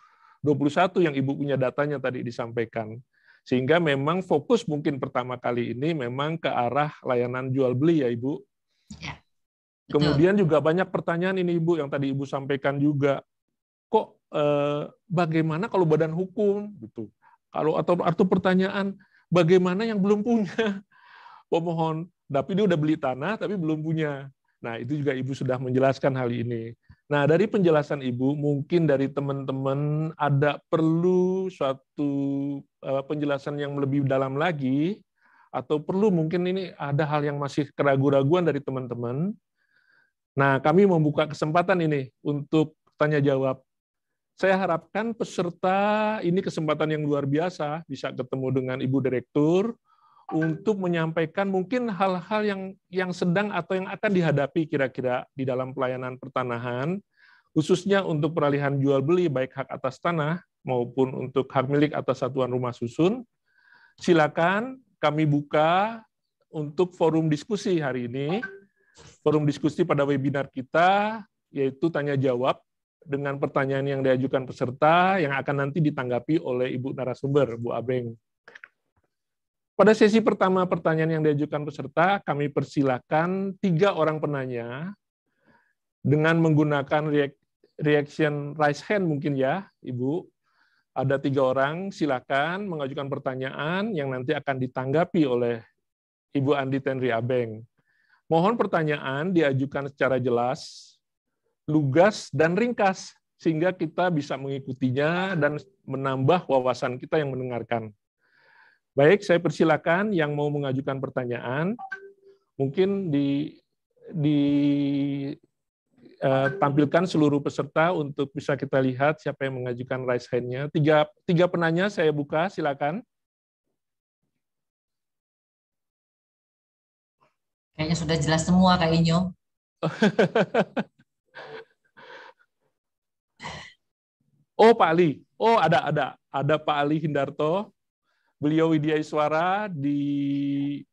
yang Ibu punya datanya tadi disampaikan. Sehingga memang fokus mungkin pertama kali ini memang ke arah layanan jual beli ya Ibu. Ya, betul. Kemudian juga banyak pertanyaan ini Ibu yang tadi Ibu sampaikan juga. Kok bagaimana kalau badan hukum gitu? Kalau atau pertanyaan bagaimana yang belum punya pemohon, tapi dia udah beli tanah tapi belum punya. Nah, itu juga Ibu sudah menjelaskan hal ini. Nah, dari penjelasan Ibu, mungkin dari teman-teman ada perlu suatu penjelasan yang lebih dalam lagi, atau perlu mungkin ini ada hal yang masih keraguan-raguan dari teman-teman. Nah, kami membuka kesempatan ini untuk tanya jawab. Saya harapkan peserta ini kesempatan yang luar biasa, bisa ketemu dengan Ibu Direktur, untuk menyampaikan mungkin hal-hal yang sedang atau yang akan dihadapi kira-kira di dalam pelayanan pertanahan, khususnya untuk peralihan jual beli baik hak atas tanah maupun untuk hak milik atas satuan rumah susun. Silakan kami buka untuk forum diskusi hari ini. Forum diskusi pada webinar kita yaitu tanya jawab dengan pertanyaan yang diajukan peserta yang akan nanti ditanggapi oleh Ibu narasumber, Bu Abeng. Pada sesi pertama pertanyaan yang diajukan peserta, kami persilakan 3 orang penanya dengan menggunakan reaction raise hand mungkin ya, Ibu. Ada 3 orang, silakan mengajukan pertanyaan yang nanti akan ditanggapi oleh Ibu Andi Tenri Abeng. Mohon pertanyaan diajukan secara jelas, lugas, dan ringkas, sehingga kita bisa mengikutinya dan menambah wawasan kita yang mendengarkan. Baik, saya persilakan yang mau mengajukan pertanyaan, mungkin tampilkan seluruh peserta untuk bisa kita lihat siapa yang mengajukan raise hand-nya. Tiga penanya saya buka, silakan. Kayaknya sudah jelas semua Kak Inyo. Oh, Pak Ali. Oh, ada Pak Ali Hindarto. Beliau Widya Iswara di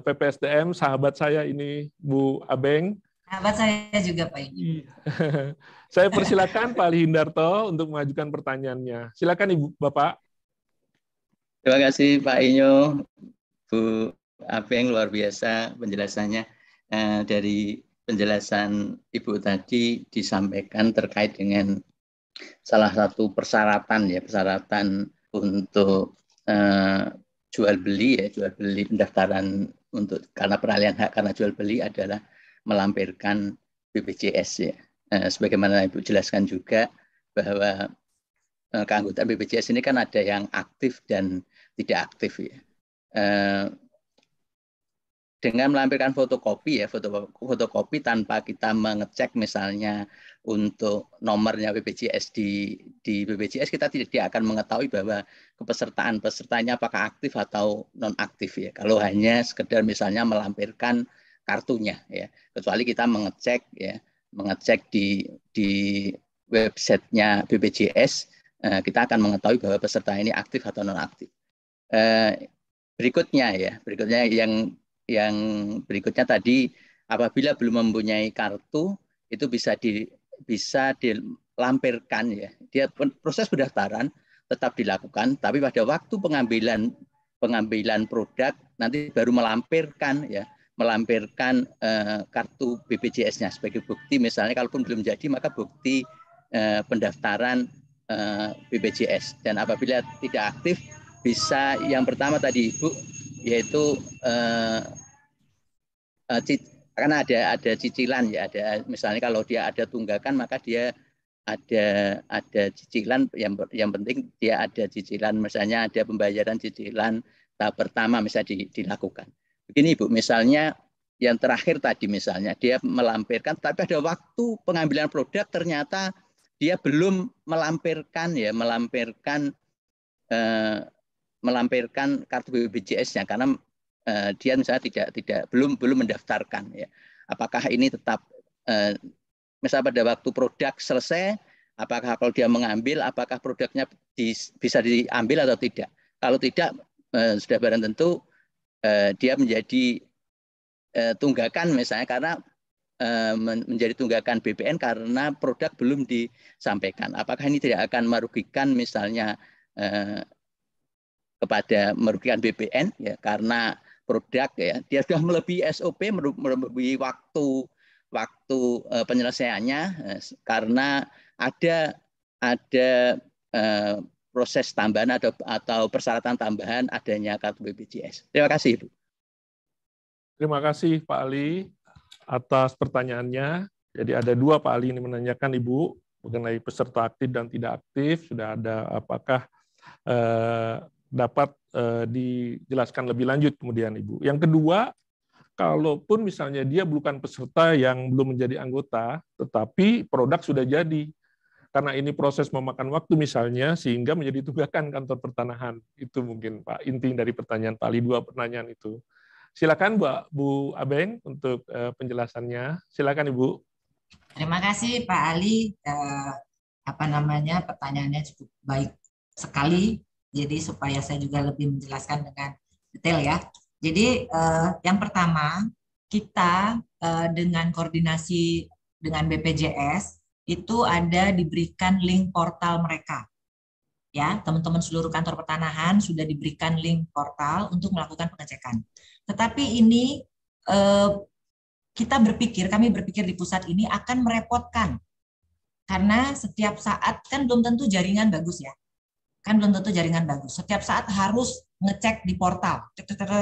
PPSDM, sahabat saya ini, Bu Abeng. Sahabat saya juga Pak Inyo. Saya persilakan Pak Ali Hindarto untuk mengajukan pertanyaannya. Silakan Ibu Bapak. Terima kasih Pak Inyo, Bu Abeng, luar biasa penjelasannya. Dari penjelasan Ibu tadi disampaikan terkait dengan salah satu persyaratan untuk jual beli pendaftaran untuk karena peralihan hak karena jual beli adalah melampirkan BPJS ya. Sebagaimana Ibu jelaskan juga bahwa keanggotaan BPJS ini kan ada yang aktif dan tidak aktif ya. Dengan melampirkan fotokopi fotokopi tanpa kita mengecek misalnya untuk nomornya BPJS di BPJS, kita tidak akan mengetahui bahwa pesertanya apakah aktif atau non aktif ya. Kalau hanya sekedar misalnya melampirkan kartunya ya, kecuali kita mengecek di websitenya BPJS, kita akan mengetahui bahwa peserta ini aktif atau non aktif. Berikutnya yang berikutnya tadi, apabila belum mempunyai kartu itu bisa dilampirkan ya. Proses pendaftaran tetap dilakukan, tapi pada waktu pengambilan produk nanti baru melampirkan kartu BPJS-nya sebagai bukti, misalnya kalaupun belum jadi maka bukti pendaftaran BPJS. Dan apabila tidak aktif, bisa yang pertama tadi Ibu, yaitu karena ada cicilan ya, ada misalnya kalau dia ada tunggakan maka dia ada cicilan, yang penting dia ada cicilan, misalnya ada pembayaran cicilan tahap pertama misalnya dilakukan. Begini Ibu, misalnya yang terakhir tadi misalnya dia melampirkan tapi pada waktu pengambilan produk ternyata dia belum melampirkan kartu BPJS-nya karena dia misalnya belum mendaftarkan ya. Apakah ini tetap misalnya pada waktu produk selesai, apakah kalau dia mengambil, apakah produknya bisa diambil atau tidak? Kalau tidak, sudah barang tentu dia menjadi tunggakan misalnya karena menjadi tunggakan BPN karena produk belum disampaikan. Apakah ini tidak akan merugikan misalnya merugikan BPN ya karena produk ya dia sudah melebihi SOP, melebihi waktu penyelesaiannya karena ada proses tambahan atau persyaratan tambahan adanya kartu BPJS. Terima kasih, Ibu. Terima kasih Pak Ali atas pertanyaannya. Jadi ada dua Pak Ali ini menanyakan Ibu mengenai peserta aktif dan tidak aktif. Sudah ada apakah dapat dijelaskan lebih lanjut kemudian Ibu. Yang kedua, kalaupun misalnya dia bukan peserta yang belum menjadi anggota, tetapi produk sudah jadi. Karena ini proses memakan waktu misalnya, sehingga menjadi tunggakan kantor pertanahan. Itu mungkin Pak, inti dari pertanyaan Pak Ali, dua pertanyaan itu. Silakan Bu Abeng untuk penjelasannya. Silakan Ibu. Terima kasih Pak Ali. Pertanyaannya cukup baik sekali. Jadi supaya saya juga lebih menjelaskan dengan detail ya. Jadi yang pertama kita dengan koordinasi dengan BPJS itu ada diberikan link portal mereka. Ya, teman-teman seluruh kantor pertanahan sudah diberikan link portal untuk melakukan pengecekan. Tetapi ini kami berpikir di pusat ini akan merepotkan. Karena setiap saat kan belum tentu jaringan bagus ya. Setiap saat harus ngecek di portal.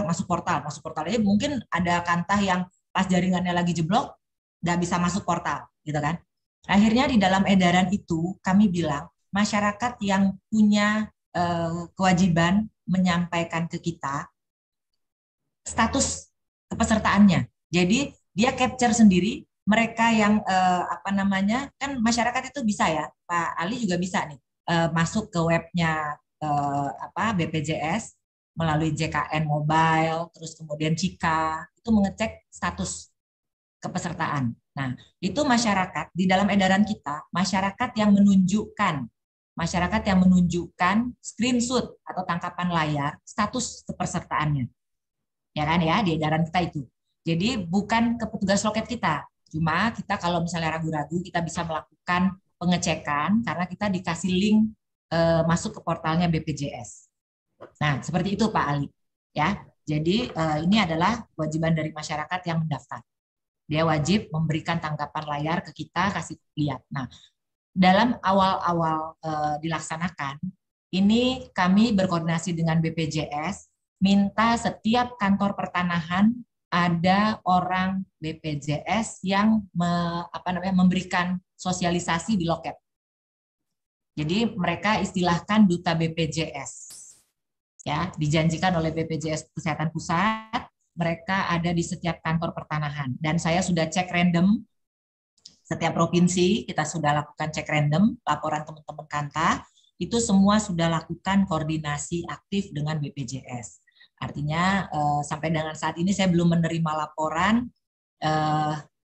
Masuk portal aja mungkin ada kantah yang pas jaringannya lagi jeblok nggak bisa masuk portal, gitu kan. Akhirnya di dalam edaran itu kami bilang masyarakat yang punya kewajiban menyampaikan ke kita status kepesertaannya. Jadi dia capture sendiri mereka yang kan masyarakat itu bisa ya, Pak Ali juga bisa nih masuk ke webnya BPJS melalui JKN Mobile, terus kemudian Cika itu mengecek status kepesertaan. Nah, itu masyarakat di dalam edaran kita, masyarakat yang menunjukkan screenshot atau tangkapan layar status kepesertaannya. Ya kan ya, di edaran kita itu. Jadi bukan ke petugas loket kita. Cuma kita kalau misalnya ragu-ragu kita bisa melakukan pengecekan karena kita dikasih link masuk ke portalnya BPJS. Nah, seperti itu Pak Ali. Ya. Jadi ini adalah kewajiban dari masyarakat yang mendaftar. Dia wajib memberikan tanggapan layar ke kita, kasih lihat. Nah, dalam awal-awal dilaksanakan, ini kami berkoordinasi dengan BPJS, minta setiap kantor pertanahan ada orang BPJS yang memberikan sosialisasi di loket. Jadi mereka istilahkan duta BPJS. Ya, dijanjikan oleh BPJS Kesehatan Pusat, mereka ada di setiap kantor pertanahan. Dan saya sudah cek random, setiap provinsi kita sudah lakukan cek random, laporan teman-teman kanta, itu semua sudah lakukan koordinasi aktif dengan BPJS. Artinya sampai dengan saat ini saya belum menerima laporan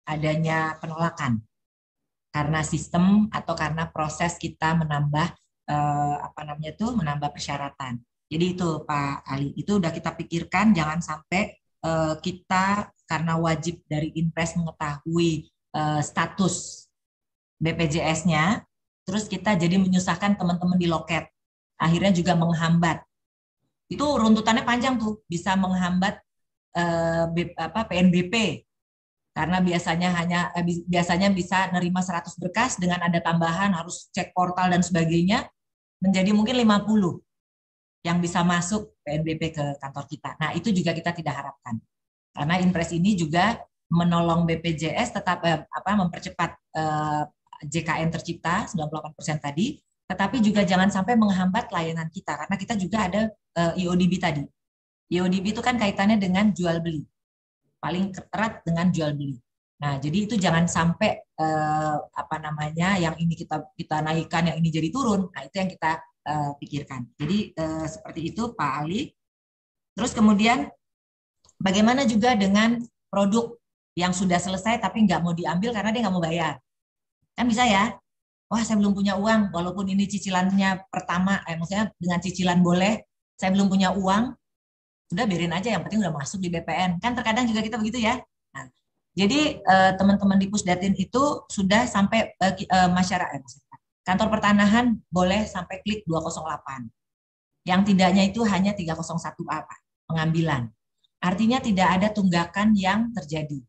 adanya penolakan karena sistem atau karena proses kita menambah menambah persyaratan. Jadi itu Pak Ali, itu udah kita pikirkan jangan sampai kita karena wajib dari Inpres mengetahui status BPJS-nya, terus kita jadi menyusahkan teman-teman di loket, akhirnya juga menghambat. Itu runtutannya panjang tuh, bisa menghambat PNBP karena biasanya bisa nerima 100 berkas dengan ada tambahan harus cek portal dan sebagainya menjadi mungkin 50 yang bisa masuk PNBP ke kantor kita. Nah, itu juga kita tidak harapkan. Karena Inpres ini juga menolong BPJS tetap mempercepat JKN tercipta 98% tadi, tetapi juga jangan sampai menghambat layanan kita karena kita juga ada IODB tadi. IODB itu kan kaitannya dengan jual beli. Paling erat dengan jual beli. Nah, jadi itu jangan sampai yang ini kita naikkan, yang ini jadi turun. Nah, itu yang kita pikirkan. Jadi seperti itu Pak Ali. Terus kemudian bagaimana juga dengan produk yang sudah selesai tapi nggak mau diambil karena dia nggak mau bayar? Kan bisa ya, wah saya belum punya uang, walaupun ini cicilannya pertama, maksudnya dengan cicilan boleh, saya belum punya uang, udah biarin aja, yang penting udah masuk di BPN. Kan terkadang juga kita begitu ya. Nah, jadi teman-teman di Pusdatin itu sudah sampai masyarakat, kantor pertanahan boleh sampai klik 208. Yang tidaknya itu hanya 301A, Pak, pengambilan. Artinya tidak ada tunggakan yang terjadi.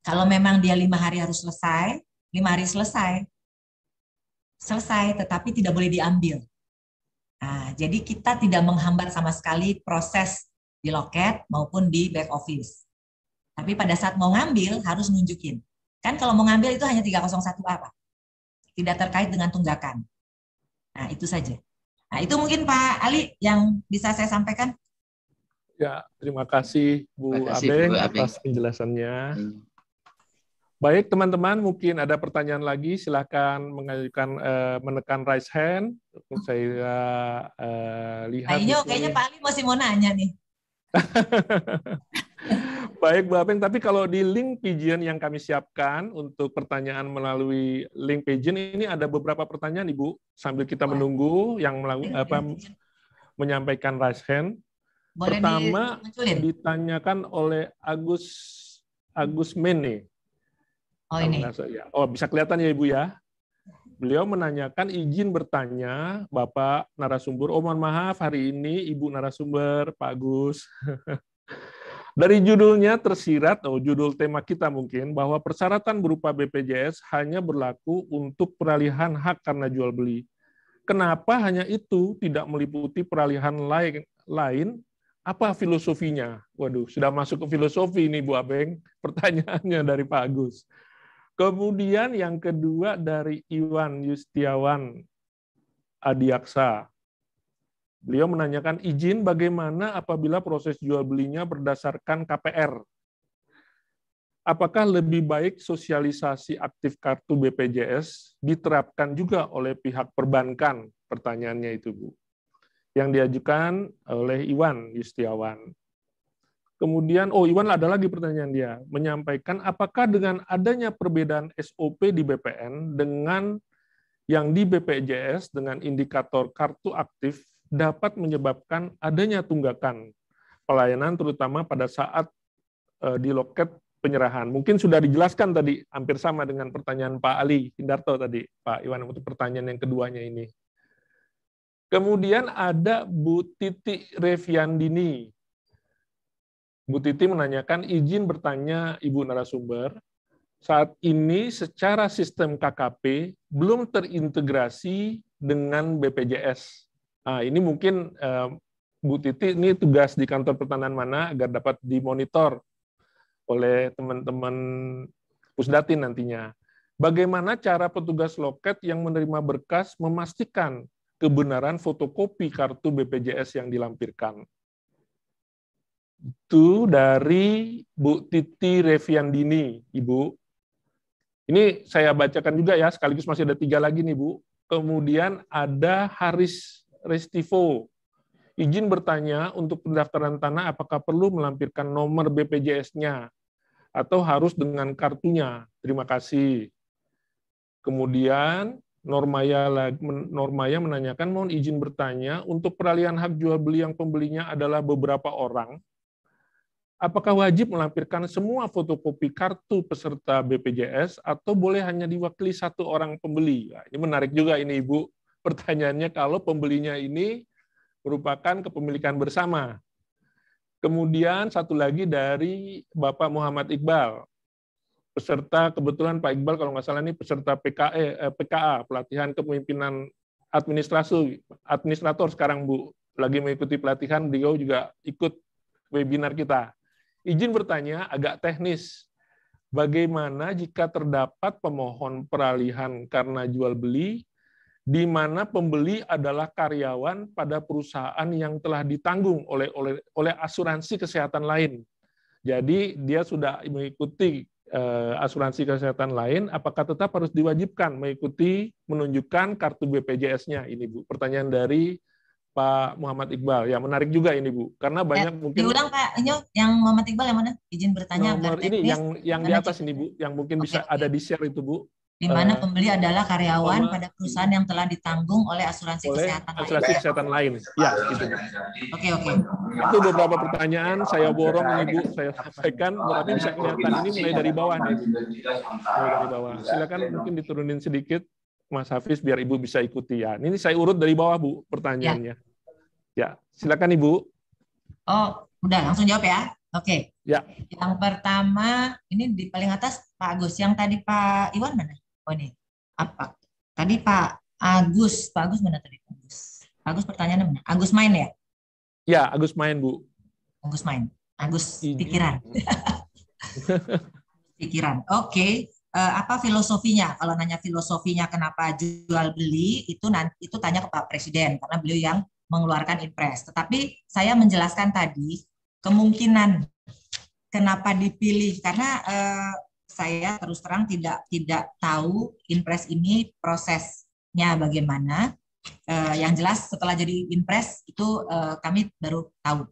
Kalau memang dia 5 hari harus selesai, 5 hari selesai, tetapi tidak boleh diambil. Nah, jadi kita tidak menghambat sama sekali proses di loket maupun di back office. Tapi pada saat mau ngambil harus nunjukin. Kan kalau mau ngambil itu hanya 301A, Pak. Tidak terkait dengan tunggakan. Nah, itu saja. Nah, itu mungkin Pak Ali yang bisa saya sampaikan. Ya, terima kasih Bu Abeng atas penjelasannya. Baik, teman-teman, mungkin ada pertanyaan lagi, silakan mengajukan menekan raise hand. Saya lihat. Kayaknya Pak Ali masih mau nanya nih. Baik, Bu Abeng, tapi kalau di link Pigeon yang kami siapkan untuk pertanyaan melalui link Pigeon ini ada beberapa pertanyaan, Ibu, sambil kita menunggu yang menyampaikan raise hand. Boleh pertama ditanyakan oleh Agus Mene. Oh ini. Oh, bisa kelihatan ya Ibu ya. Beliau menanyakan izin bertanya Bapak narasumber. Oh, mohon maaf hari ini Ibu narasumber Pak Agus. Dari judulnya tersirat, judul tema kita mungkin, bahwa persyaratan berupa BPJS hanya berlaku untuk peralihan hak karena jual beli. Kenapa hanya itu tidak meliputi peralihan lain? Apa filosofinya? Waduh, sudah masuk ke filosofi ini Bu Abeng, pertanyaannya dari Pak Agus. Kemudian yang kedua dari Iwan Yustiawan Adiaksa. Beliau menanyakan izin bagaimana apabila proses jual belinya berdasarkan KPR. Apakah lebih baik sosialisasi aktif kartu BPJS diterapkan juga oleh pihak perbankan? Pertanyaannya itu, Bu. Yang diajukan oleh Iwan Yustiawan. Kemudian, Iwan ada lagi pertanyaan dia, menyampaikan apakah dengan adanya perbedaan SOP di BPN dengan yang di BPJS dengan indikator kartu aktif dapat menyebabkan adanya tunggakan pelayanan terutama pada saat di loket penyerahan. Mungkin sudah dijelaskan tadi, hampir sama dengan pertanyaan Pak Ali Hindarto tadi, Pak Iwan, untuk pertanyaan yang keduanya ini. Kemudian ada Bu Titi Reviandini. Bu Titi menanyakan izin bertanya Ibu narasumber, saat ini secara sistem KKP belum terintegrasi dengan BPJS. Nah, ini mungkin Bu Titi ini tugas di kantor pertanahan mana agar dapat dimonitor oleh teman-teman Pusdatin nantinya. Bagaimana cara petugas loket yang menerima berkas memastikan kebenaran fotokopi kartu BPJS yang dilampirkan? Itu dari Bu Titi Reviandini, Ibu. Ini saya bacakan juga ya, sekaligus masih ada 3 lagi nih, Bu. Kemudian ada Haris Restivo. Izin bertanya untuk pendaftaran tanah apakah perlu melampirkan nomor BPJS-nya atau harus dengan kartunya? Terima kasih. Kemudian Normaya menanyakan, mohon izin bertanya, untuk peralihan hak jual beli yang pembelinya adalah beberapa orang, apakah wajib melampirkan semua fotokopi kartu peserta BPJS atau boleh hanya diwakili 1 orang pembeli? Nah, ini menarik juga ini Ibu, pertanyaannya kalau pembelinya ini merupakan kepemilikan bersama. Kemudian satu lagi dari Bapak Muhammad Iqbal. Peserta, kebetulan Pak Iqbal kalau nggak salah ini peserta PKA, pelatihan kepemimpinan administrator sekarang Bu, lagi mengikuti pelatihan, beliau juga ikut webinar kita. Izin bertanya agak teknis, bagaimana jika terdapat pemohon peralihan karena jual beli, di mana pembeli adalah karyawan pada perusahaan yang telah ditanggung oleh asuransi kesehatan lain. Jadi dia sudah mengikuti asuransi kesehatan lain, apakah tetap harus diwajibkan mengikuti menunjukkan kartu BPJS-nya? Ini Bu, pertanyaan dari Pak Muhammad Iqbal. Ya, menarik juga ini, Bu. Karena banyak mungkin... Diulang, Pak Inyo, yang Muhammad Iqbal yang mana? Izin bertanya. Nomor ini, yang di atas ini, Bu. Yang mungkin bisa ada di share itu, Bu. Di mana pembeli adalah karyawan pada perusahaan yang telah ditanggung oleh asuransi kesehatan lain. Ya, itu. Oke. Itu beberapa pertanyaan saya borong ini, Bu, saya sampaikan, berarti bisa kelihatan ini mulai dari bawah nih, Bu. Mulai dari bawah. Silakan mungkin diturunin sedikit, Mas Hafiz, biar Ibu bisa ikuti ya. Ini saya urut dari bawah, Bu, pertanyaannya. Ya, silakan Ibu. Oh, udah langsung jawab ya. Oke. Ya. Yang pertama, ini di paling atas Pak Agus. Yang tadi Pak Iwan mana? Oh ini apa? Tadi Pak Agus mana tadi? Pak Agus pertanyaannya mana? Agus main ya? Ya, Agus main, Bu. Agus main. Agus pikiran. Pikiran. Oke. Apa filosofinya? Kalau nanya filosofinya kenapa jual beli itu nanti itu tanya ke Pak Presiden karena beliau yang mengeluarkan impres. Tetapi saya menjelaskan tadi kemungkinan kenapa dipilih karena saya terus terang tidak tahu impres ini prosesnya bagaimana. Yang jelas setelah jadi impres itu kami baru tahu.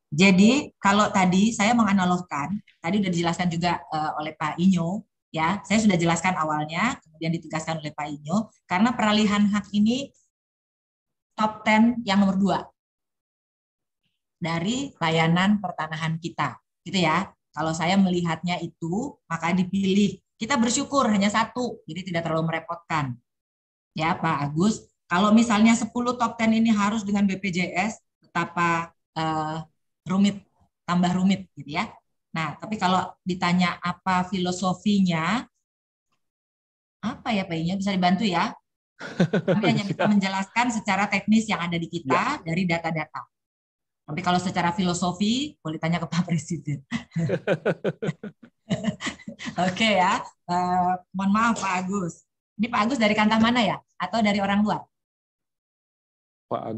Jadi kalau tadi saya menganalogkan, tadi sudah dijelaskan juga oleh Pak Inyo, ya saya sudah jelaskan awalnya, kemudian ditegaskan oleh Pak Inyo, karena peralihan hak ini top 10 yang nomor 2 dari layanan pertanahan kita, gitu ya. Kalau saya melihatnya itu, maka dipilih. Kita bersyukur hanya 1, jadi tidak terlalu merepotkan. Ya, Pak Agus, kalau misalnya 10 top 10 ini harus dengan BPJS, betapa rumit, tambah rumit gitu ya. Nah, tapi kalau ditanya apa filosofinya, apa ya Pak Inya, bisa dibantu ya? Kami hanya bisa menjelaskan secara teknis yang ada di kita dari data-data. Tapi kalau secara filosofi, boleh tanya ke Pak Presiden. Oke ya, mohon maaf Pak Agus. Ini Pak Agus dari kantah mana ya? Atau dari orang luar? Pak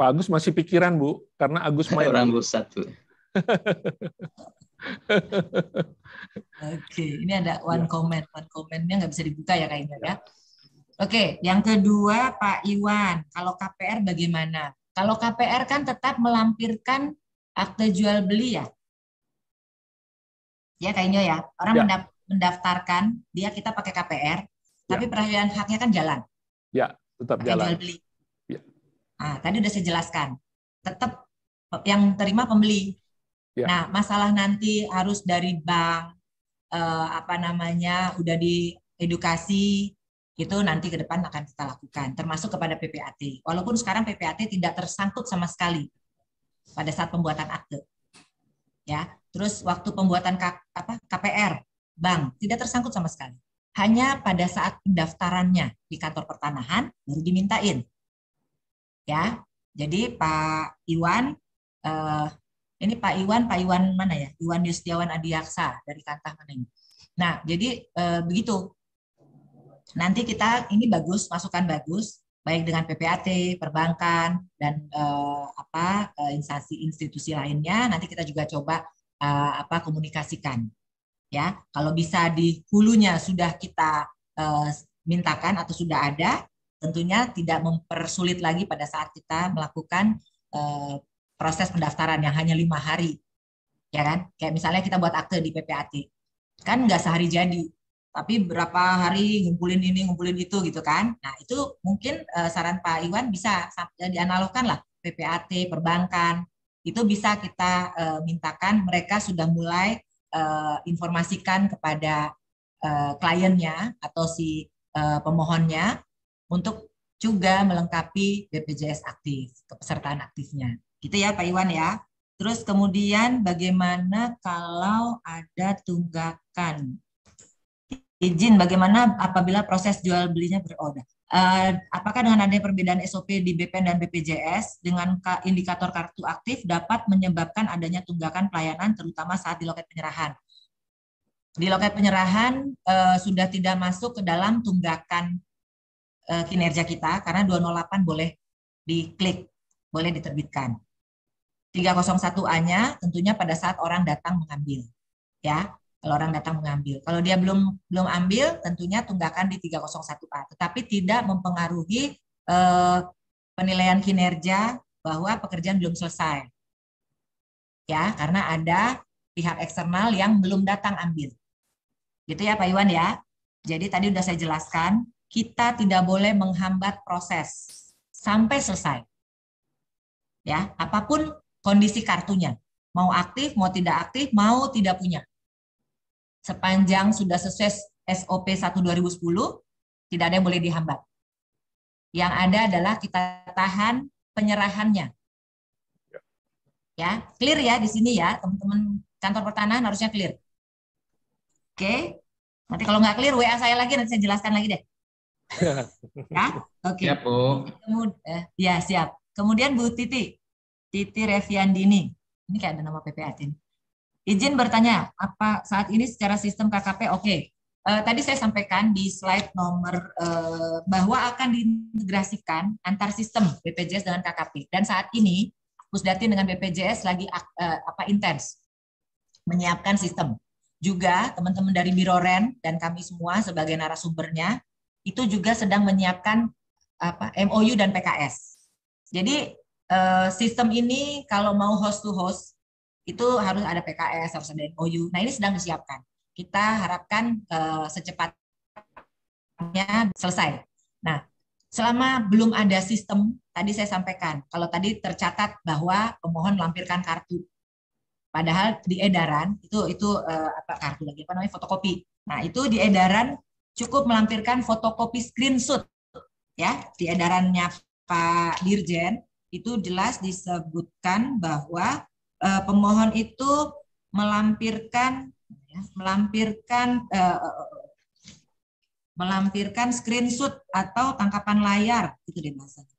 Agus masih pikiran, Bu, karena Agus main orang pusat, Bu. Oke, ini ada one comment. One comment-nya nggak bisa dibuka ya kayaknya ya. Oke, yang kedua Pak Iwan, kalau KPR bagaimana? Kalau KPR kan tetap melampirkan akte jual beli ya. Ya kayaknya ya. Orang mendaftarkan, kita pakai KPR, tapi peralihan haknya kan jalan. Ya, tetap pakai jalan. Jual beli. Ya. Nah, tadi udah saya jelaskan. Tetap yang terima pembeli. Ya. Nah, masalah nanti harus dari bank, udah diedukasi, itu nanti ke depan akan kita lakukan, termasuk kepada PPAT. Walaupun sekarang PPAT tidak tersangkut sama sekali pada saat pembuatan akte. Ya, terus waktu pembuatan KPR, bank tidak tersangkut sama sekali. Hanya pada saat pendaftarannya di kantor pertanahan baru dimintain. Ya, jadi Pak Iwan, ini Pak Iwan mana ya? Iwan Yustiawan Adiaksa dari kantah mana ini? Nah, jadi begitu. Nanti kita ini bagus, masukan bagus, baik dengan PPAT, perbankan, dan instansi institusi lainnya. Nanti kita juga coba komunikasikan. Ya, kalau bisa di hulunya sudah kita mintakan atau sudah ada, tentunya tidak mempersulit lagi pada saat kita melakukan proses pendaftaran yang hanya 5 hari, ya kan? Kayak misalnya kita buat akte di PPAT, kan nggak sehari jadi. Tapi berapa hari ngumpulin ini, ngumpulin itu gitu kan. Nah itu mungkin saran Pak Iwan bisa dianalogkan lah PPAT, perbankan. Itu bisa kita mintakan mereka sudah mulai informasikan kepada kliennya atau si pemohonnya untuk juga melengkapi BPJS aktif, kepesertaan aktifnya. Gitu ya Pak Iwan ya. Terus kemudian bagaimana kalau ada tunggakan? Izin bagaimana apabila proses jual belinya beroda? Apakah dengan adanya perbedaan SOP di BPN dan BPJS dengan indikator kartu aktif dapat menyebabkan adanya tunggakan pelayanan terutama saat di loket penyerahan? Di loket penyerahan sudah tidak masuk ke dalam tunggakan kinerja kita karena 208 boleh diklik, boleh diterbitkan. 301A-nya tentunya pada saat orang datang mengambil. Ya. Kalau orang datang mengambil. Kalau dia belum ambil, tentunya tunggakan di 301A. Tetapi tidak mempengaruhi penilaian kinerja bahwa pekerjaan belum selesai. Ya, karena ada pihak eksternal yang belum datang ambil. Gitu ya Pak Iwan ya. Jadi tadi udah saya jelaskan, kita tidak boleh menghambat proses sampai selesai. Ya, apapun kondisi kartunya. Mau aktif, mau tidak aktif, mau tidak punya. Sepanjang sudah sesuai SOP 1 2010, tidak ada yang boleh dihambat. Yang ada adalah kita tahan penyerahannya. Ya, clear ya di sini ya, teman-teman kantor pertanahan harusnya clear. Oke. Nanti kalau nggak clear, WA saya lagi, nanti saya jelaskan lagi deh. Ya, oke. Siap, Bu. Ya, siap. Kemudian Bu Titi Reviandini. Ini kayak ada nama PPA ini. Izin bertanya, apa saat ini secara sistem KKP oke? Tadi saya sampaikan di slide nomor bahwa akan diintegrasikan antar sistem BPJS dengan KKP. Dan saat ini Pusdatin dengan BPJS lagi intens menyiapkan sistem. Juga teman-teman dari Biro Ren dan kami semua sebagai narasumbernya itu juga sedang menyiapkan MOU dan PKS. Jadi sistem ini kalau mau host to host itu harus ada PKS, harus ada MOU. Nah, ini sedang disiapkan. Kita harapkan secepatnya selesai. Nah, selama belum ada sistem, tadi saya sampaikan, kalau tadi tercatat bahwa pemohon melampirkan kartu. Padahal di edaran itu kartu lagi apa namanya fotokopi. Nah, itu di edaran cukup melampirkan fotokopi screenshot ya. Di edarannya Pak Dirjen itu jelas disebutkan bahwa pemohon itu melampirkan screenshot atau tangkapan layar itu deh bahasanya.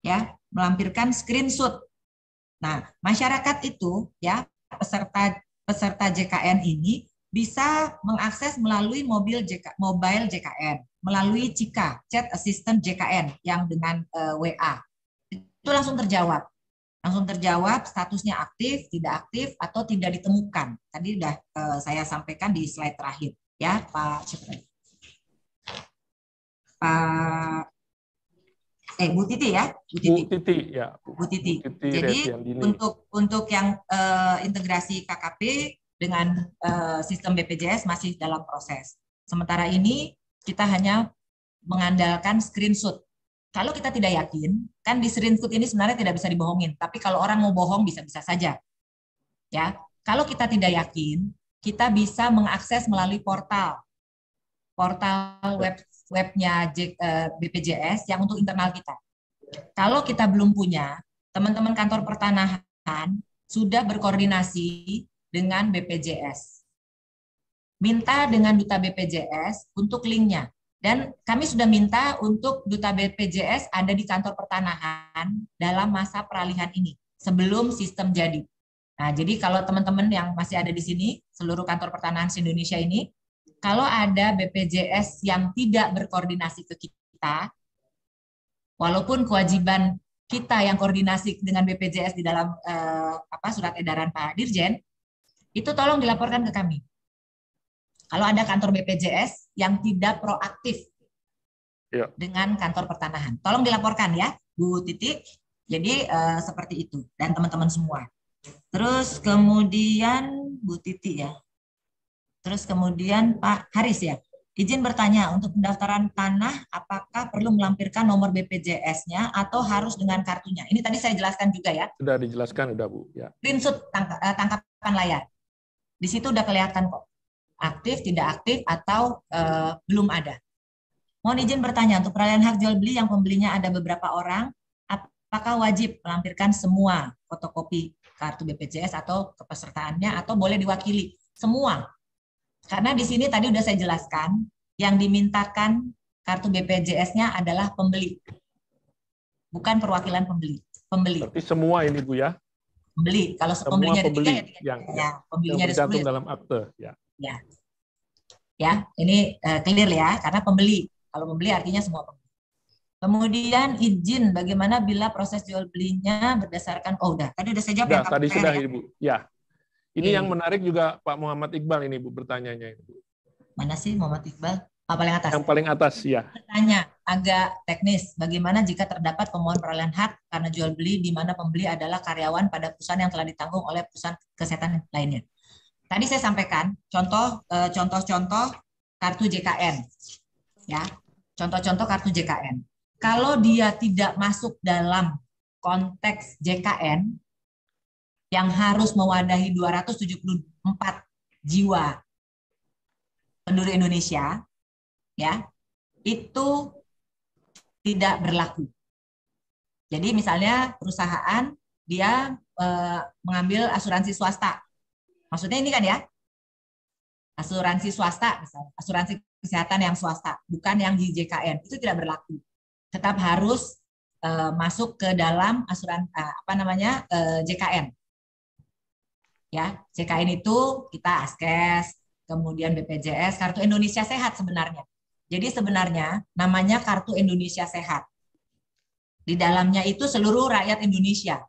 Ya, melampirkan screenshot. Nah, masyarakat itu ya peserta JKN ini bisa mengakses melalui mobile JKN, melalui Cika, Chat Assistant JKN yang dengan WA. Itu langsung terjawab. Statusnya aktif, tidak aktif, atau tidak ditemukan. Tadi sudah saya sampaikan di slide terakhir. Ya, Pak Bu Titi ya? Bu Titi. Jadi untuk yang integrasi KKP dengan sistem BPJS masih dalam proses. Sementara ini kita hanya mengandalkan screenshot. Kalau kita tidak yakin, kan di screenshot ini sebenarnya tidak bisa dibohongin. Tapi kalau orang mau bohong bisa-bisa saja. Ya, kalau kita tidak yakin, kita bisa mengakses melalui portal webnya BPJS yang untuk internal kita. Kalau kita belum punya, teman-teman kantor pertanahan sudah berkoordinasi dengan BPJS. Minta dengan duta BPJS untuk linknya. Dan kami sudah minta untuk duta BPJS ada di kantor pertanahan dalam masa peralihan ini, sebelum sistem jadi. Nah, jadi kalau teman-teman yang masih ada di sini, seluruh kantor pertanahan se-Indonesia ini, kalau ada BPJS yang tidak berkoordinasi ke kita, walaupun kewajiban kita yang koordinasi dengan BPJS di dalam surat edaran Pak Dirjen, itu tolong dilaporkan ke kami. Kalau ada kantor BPJS yang tidak proaktif dengan kantor pertanahan, tolong dilaporkan ya, Bu Titi. Jadi seperti itu dan teman-teman semua. Terus kemudian Bu Titi ya. Terus kemudian Pak Haris ya. Izin bertanya, untuk pendaftaran tanah, apakah perlu melampirkan nomor BPJS-nya atau harus dengan kartunya? Ini tadi saya jelaskan juga ya. Sudah dijelaskan, udah Bu. Ya. Screenshot tangkapan layar. Di situ udah kelihatan kok. Aktif, tidak aktif, atau belum ada. Mohon izin bertanya, untuk peralihan hak jual beli yang pembelinya ada beberapa orang, apakah wajib melampirkan semua fotokopi kartu BPJS atau kepesertaannya, atau boleh diwakili? Semua. Karena di sini tadi udah saya jelaskan, yang dimintakan kartu BPJS-nya adalah pembeli. Bukan perwakilan pembeli. Berarti semua ini Bu ya? Pembeli. Kalau pembelinya ada 3 ya, pembelinya ada 10 dalam akte. Ya, ini clear ya, karena pembeli. Kalau pembeli artinya semua pembeli. Kemudian izin bagaimana bila proses jual belinya berdasarkan tadi udah saya jawab tadi sudah Ibu. Ya. Ini yang menarik juga Pak Muhammad Iqbal ini Bu bertanyanya. Mana sih Muhammad Iqbal? Paling atas. Yang paling atas ya. Bertanya, agak teknis. Bagaimana jika terdapat pemohon peralihan hak karena jual beli di mana pembeli adalah karyawan pada perusahaan yang telah ditanggung oleh perusahaan kesehatan lainnya. Tadi saya sampaikan contoh-contoh kartu JKN, ya, contoh-contoh kartu JKN. Kalau dia tidak masuk dalam konteks JKN yang harus mewadahi 274 jiwa penduduk Indonesia, ya, itu tidak berlaku. Jadi misalnya perusahaan dia mengambil asuransi swasta. Maksudnya ini kan ya, asuransi swasta, misalnya asuransi kesehatan yang swasta, bukan yang di JKN, itu tidak berlaku. Tetap harus masuk ke dalam asuransi JKN. Ya, JKN itu kita Askes, kemudian BPJS, Kartu Indonesia Sehat sebenarnya. Jadi sebenarnya namanya Kartu Indonesia Sehat. Di dalamnya itu seluruh rakyat Indonesia.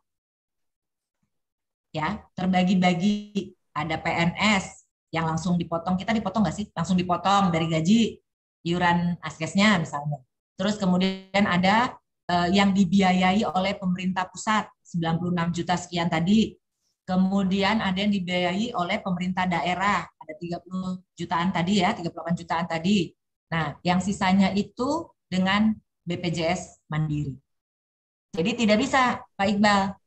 Ya, terbagi-bagi. Ada PNS yang langsung dipotong, kita dipotong nggak sih? Langsung dipotong dari gaji, iuran Askesnya misalnya. Terus kemudian ada yang dibiayai oleh pemerintah pusat, 96 juta sekian tadi. Kemudian ada yang dibiayai oleh pemerintah daerah, ada 30 jutaan tadi ya, 38 jutaan tadi. Nah, yang sisanya itu dengan BPJS Mandiri. Jadi tidak bisa, Pak Iqbal.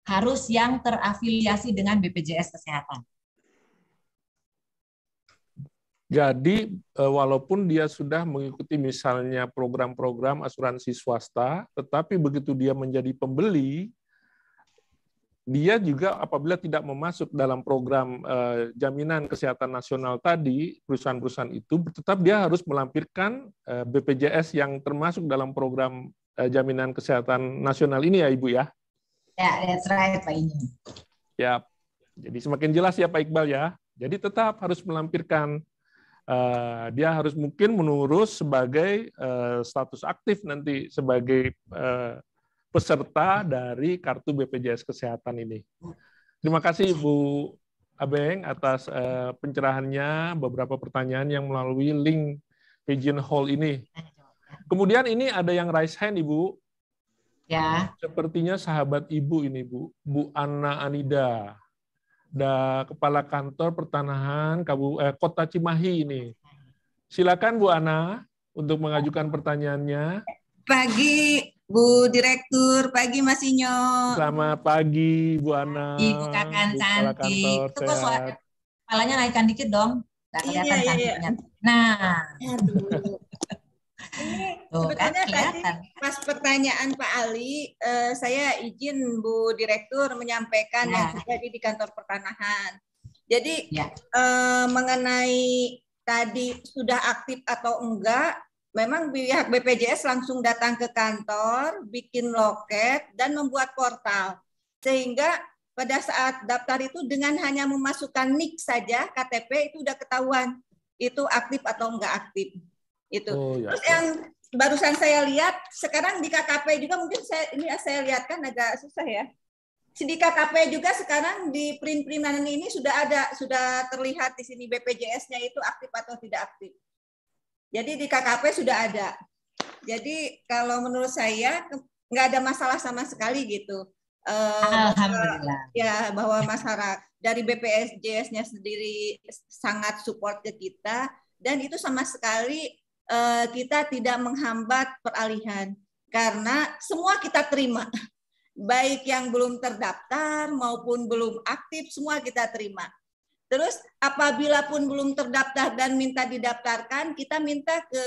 Harus yang terafiliasi dengan BPJS Kesehatan. Jadi walaupun dia sudah mengikuti misalnya program-program asuransi swasta, tetapi begitu dia menjadi pembeli, dia juga apabila tidak memasuk dalam program jaminan kesehatan nasional tadi, perusahaan-perusahaan itu tetap dia harus melampirkan BPJS yang termasuk dalam program jaminan kesehatan nasional ini ya Ibu ya? Ya, that's right Pak Inyo. Ya, jadi semakin jelas ya Pak Iqbal ya. Jadi tetap harus melampirkan, dia harus mungkin mengurus sebagai status aktif nanti sebagai peserta dari kartu BPJS Kesehatan ini. Terima kasih Ibu Abeng atas pencerahannya, beberapa pertanyaan yang melalui link Pigeonhole ini. Kemudian ini ada yang raise hand Ibu. Ya. Sepertinya sahabat Ibu ini Bu Anna Anida, Kepala Kantor Pertanahan Kota Cimahi ini. Silakan Bu Anna untuk mengajukan pertanyaannya. Pagi Bu Direktur, pagi Mas Inyo. Selamat pagi Bu Ana. Ibu Kakan cantik. Itu kok suara kepalanya naikkan dikit dong. Nggak kelihatan cantiknya. Nah. Aduh. Ini sebetulnya tadi pas pertanyaan Pak Ali, saya izin Bu Direktur menyampaikan yang terjadi di kantor pertanahan. Jadi mengenai tadi sudah aktif atau enggak, memang pihak BPJS langsung datang ke kantor, bikin loket, dan membuat portal. Sehingga pada saat daftar itu dengan hanya memasukkan NIK saja, KTP itu udah ketahuan itu aktif atau enggak aktif. Itu. Oh, ya. Terus yang barusan saya lihat, sekarang di KKP juga mungkin saya lihat kan agak susah ya. Di KKP juga sekarang di print-printan ini sudah terlihat di sini BPJS-nya itu aktif atau tidak aktif. Jadi di KKP sudah ada. Jadi kalau menurut saya nggak ada masalah sama sekali gitu. Alhamdulillah. Bahwa masyarakat dari BPJS-nya sendiri sangat support ke kita dan itu sama sekali kita tidak menghambat peralihan karena semua kita terima. Baik yang belum terdaftar maupun belum aktif semua kita terima. Terus apabila pun belum terdaftar dan minta didaftarkan, kita minta ke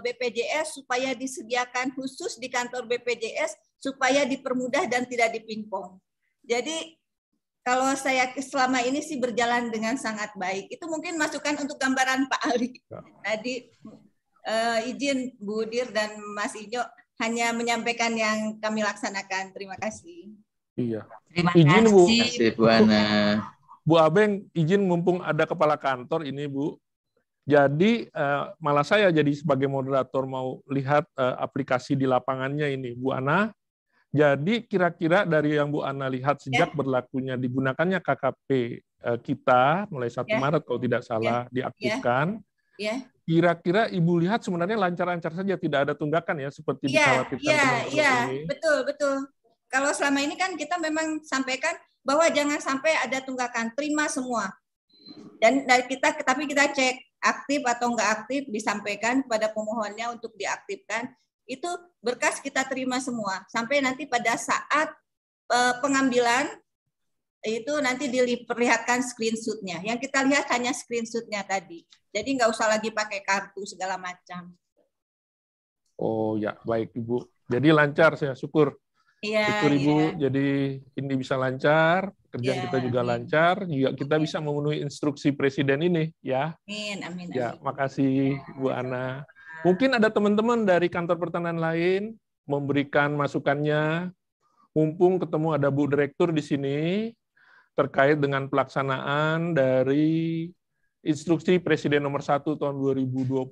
BPJS supaya disediakan khusus di kantor BPJS supaya dipermudah dan tidak dipingpong. Jadi kalau saya selama ini sih berjalan dengan sangat baik. Itu mungkin masukan untuk gambaran Pak Ali. Tadi izin Bu Dir dan Mas Inyo hanya menyampaikan yang kami laksanakan. Terima kasih. Iya. Terima izin Bu. kasih. Terima kasih Bu Ana. Bu Abeng, izin mumpung ada kepala kantor ini Bu. Jadi malah saya jadi sebagai moderator mau lihat aplikasi di lapangannya ini Bu Ana. Jadi kira-kira dari yang Bu Ana lihat sejak berlakunya digunakannya KKP kita mulai 1 Maret kalau tidak salah diaktifkan. Kira-kira Ibu lihat sebenarnya lancar-lancar saja, tidak ada tunggakan ya seperti dikhawatirkan teman-teman ini. Betul. Kalau selama ini kan kita memang sampaikan bahwa jangan sampai ada tunggakan, terima semua. Dan dari tapi kita cek aktif atau enggak aktif, disampaikan kepada pemohonnya untuk diaktifkan. Itu berkas kita terima semua sampai nanti pada saat pengambilan itu nanti diperlihatkan screenshot-nya. Yang kita lihat hanya screenshot-nya tadi. Jadi nggak usah lagi pakai kartu segala macam. Oh ya, baik Ibu. Jadi lancar, saya syukur. Iya, syukur Ibu, jadi ini bisa lancar, kerjaan kita juga lancar, juga kita bisa memenuhi instruksi Presiden ini, ya. Amin. Ya, makasih Bu Ana. Mungkin ada teman-teman dari kantor pertanahan lain memberikan masukannya. Mumpung ketemu ada Bu Direktur di sini terkait dengan pelaksanaan dari Instruksi Presiden nomor 1 tahun 2022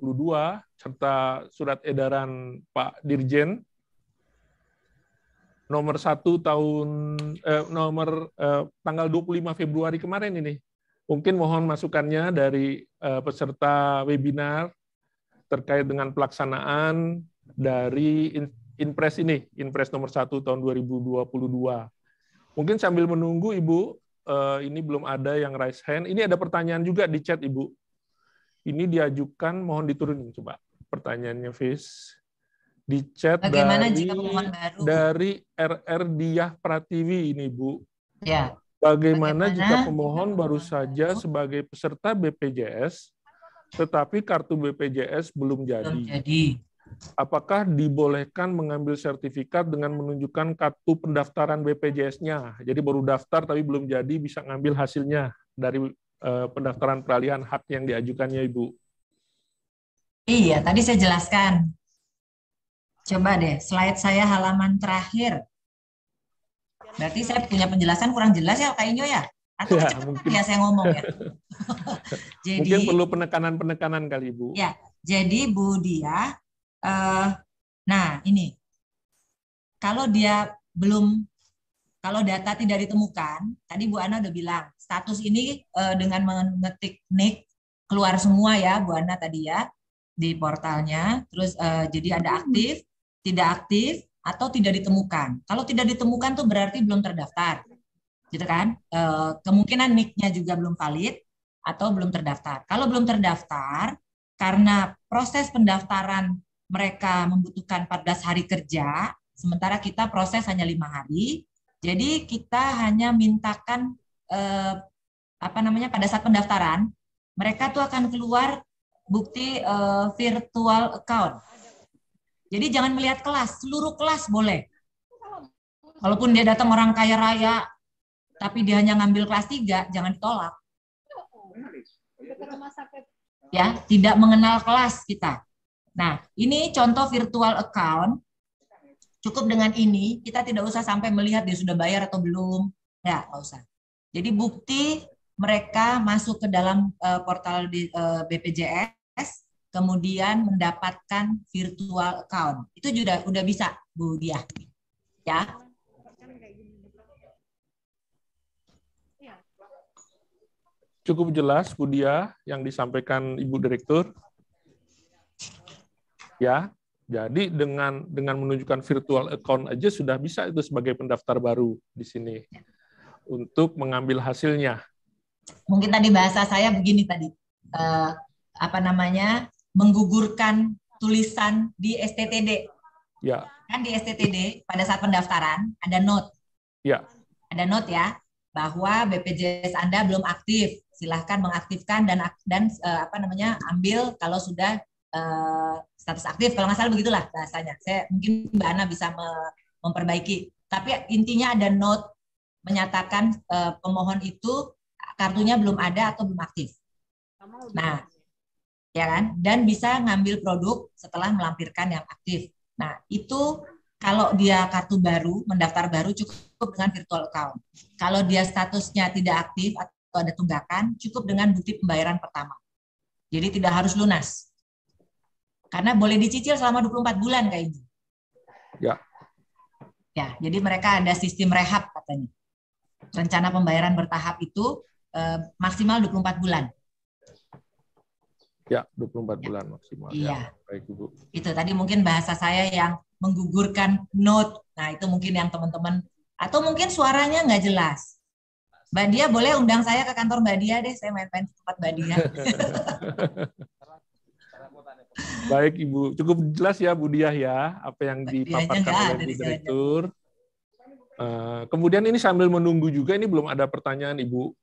serta surat edaran Pak Dirjen nomor 1 tahun tanggal 25 Februari kemarin ini. Mungkin mohon masukannya dari peserta webinar terkait dengan pelaksanaan dari Inpres ini, Inpres nomor 1 tahun 2022. Mungkin sambil menunggu Ibu, ini belum ada yang raise hand. Ini ada pertanyaan juga di chat, Ibu. Ini diajukan, mohon diturunin coba pertanyaannya, Fis. Di chat dari RR Diah Pratiwi ini, Bu. Ya. Bagaimana jika pemohon baru saja sebagai peserta BPJS, tetapi kartu BPJS belum jadi? Apakah dibolehkan mengambil sertifikat dengan menunjukkan kartu pendaftaran BPJS-nya? Jadi baru daftar tapi belum jadi, bisa ngambil hasilnya dari pendaftaran peralihan hak yang diajukannya, Ibu. Iya, tadi saya jelaskan. Coba deh, slide saya halaman terakhir. Berarti saya punya penjelasan kurang jelas ya, Kak Inyo ya? Atau ya, mungkin ya saya ngomong ya? Jadi, mungkin perlu penekanan-penekanan kali, Ibu. Ya, jadi Bu Dia, nah ini, kalau data tidak ditemukan, tadi Bu Ana udah bilang, status ini dengan mengetik NIK keluar semua ya, Bu Ana tadi ya, di portalnya, terus jadi ada aktif, tidak aktif, atau tidak ditemukan. Kalau tidak ditemukan tuh berarti belum terdaftar, gitu kan? Kemungkinan NIK-nya juga belum valid, atau belum terdaftar. Kalau belum terdaftar, karena proses pendaftaran mereka membutuhkan 14 hari kerja, sementara kita proses hanya 5 hari. Jadi kita hanya mintakan pada saat pendaftaran, mereka tuh akan keluar bukti virtual account. Jadi jangan melihat kelas, seluruh kelas boleh. Walaupun dia datang orang kaya raya, tapi dia hanya ngambil kelas 3, jangan ditolak. Ya, tidak mengenal kelas kita. Nah, ini contoh virtual account. Cukup dengan ini, kita tidak usah sampai melihat dia sudah bayar atau belum. Ya, nggak usah. Jadi bukti mereka masuk ke dalam portal BPJS, kemudian mendapatkan virtual account. Itu juga udah bisa, Bu Dia. Ya. Cukup jelas, Bu Dia, yang disampaikan Ibu Direktur. Ya, jadi dengan menunjukkan virtual account aja sudah bisa itu sebagai pendaftar baru di sini untuk mengambil hasilnya. Mungkin tadi bahasa saya begini tadi, menggugurkan tulisan di STTD. Ya. Kan di STTD pada saat pendaftaran ada note. Ya. Ada note ya bahwa BPJS Anda belum aktif. Silahkan mengaktifkan dan ambil kalau sudah status aktif, kalau nggak salah begitulah bahasanya. Mungkin Mbak Ana bisa memperbaiki. Tapi intinya ada note menyatakan pemohon itu kartunya belum ada atau belum aktif. Nah, ya kan? Dan bisa ngambil produk setelah melampirkan yang aktif. Nah, itu kalau dia kartu baru, mendaftar baru cukup dengan virtual account. Kalau dia statusnya tidak aktif atau ada tunggakan, cukup dengan bukti pembayaran pertama. Jadi tidak harus lunas. Karena boleh dicicil selama 24 bulan kayak gitu. Ya. Ya, jadi mereka ada sistem rehab katanya. Rencana pembayaran bertahap itu maksimal 24 bulan. Ya, 24 bulan maksimal. Iya. Ya. Baik, Ibu. Itu tadi mungkin bahasa saya yang menggugurkan note. Nah, itu mungkin yang teman-teman, atau mungkin suaranya nggak jelas. Mbak Dia boleh undang saya ke kantor Mbak Dia deh, saya main-main ke tempat Mbak Dia. Baik, Ibu. Cukup jelas ya, Bu Diah ya, apa yang dipaparkan oleh Bu Direktur. Kemudian ini sambil menunggu juga, ini belum ada pertanyaan, Ibu,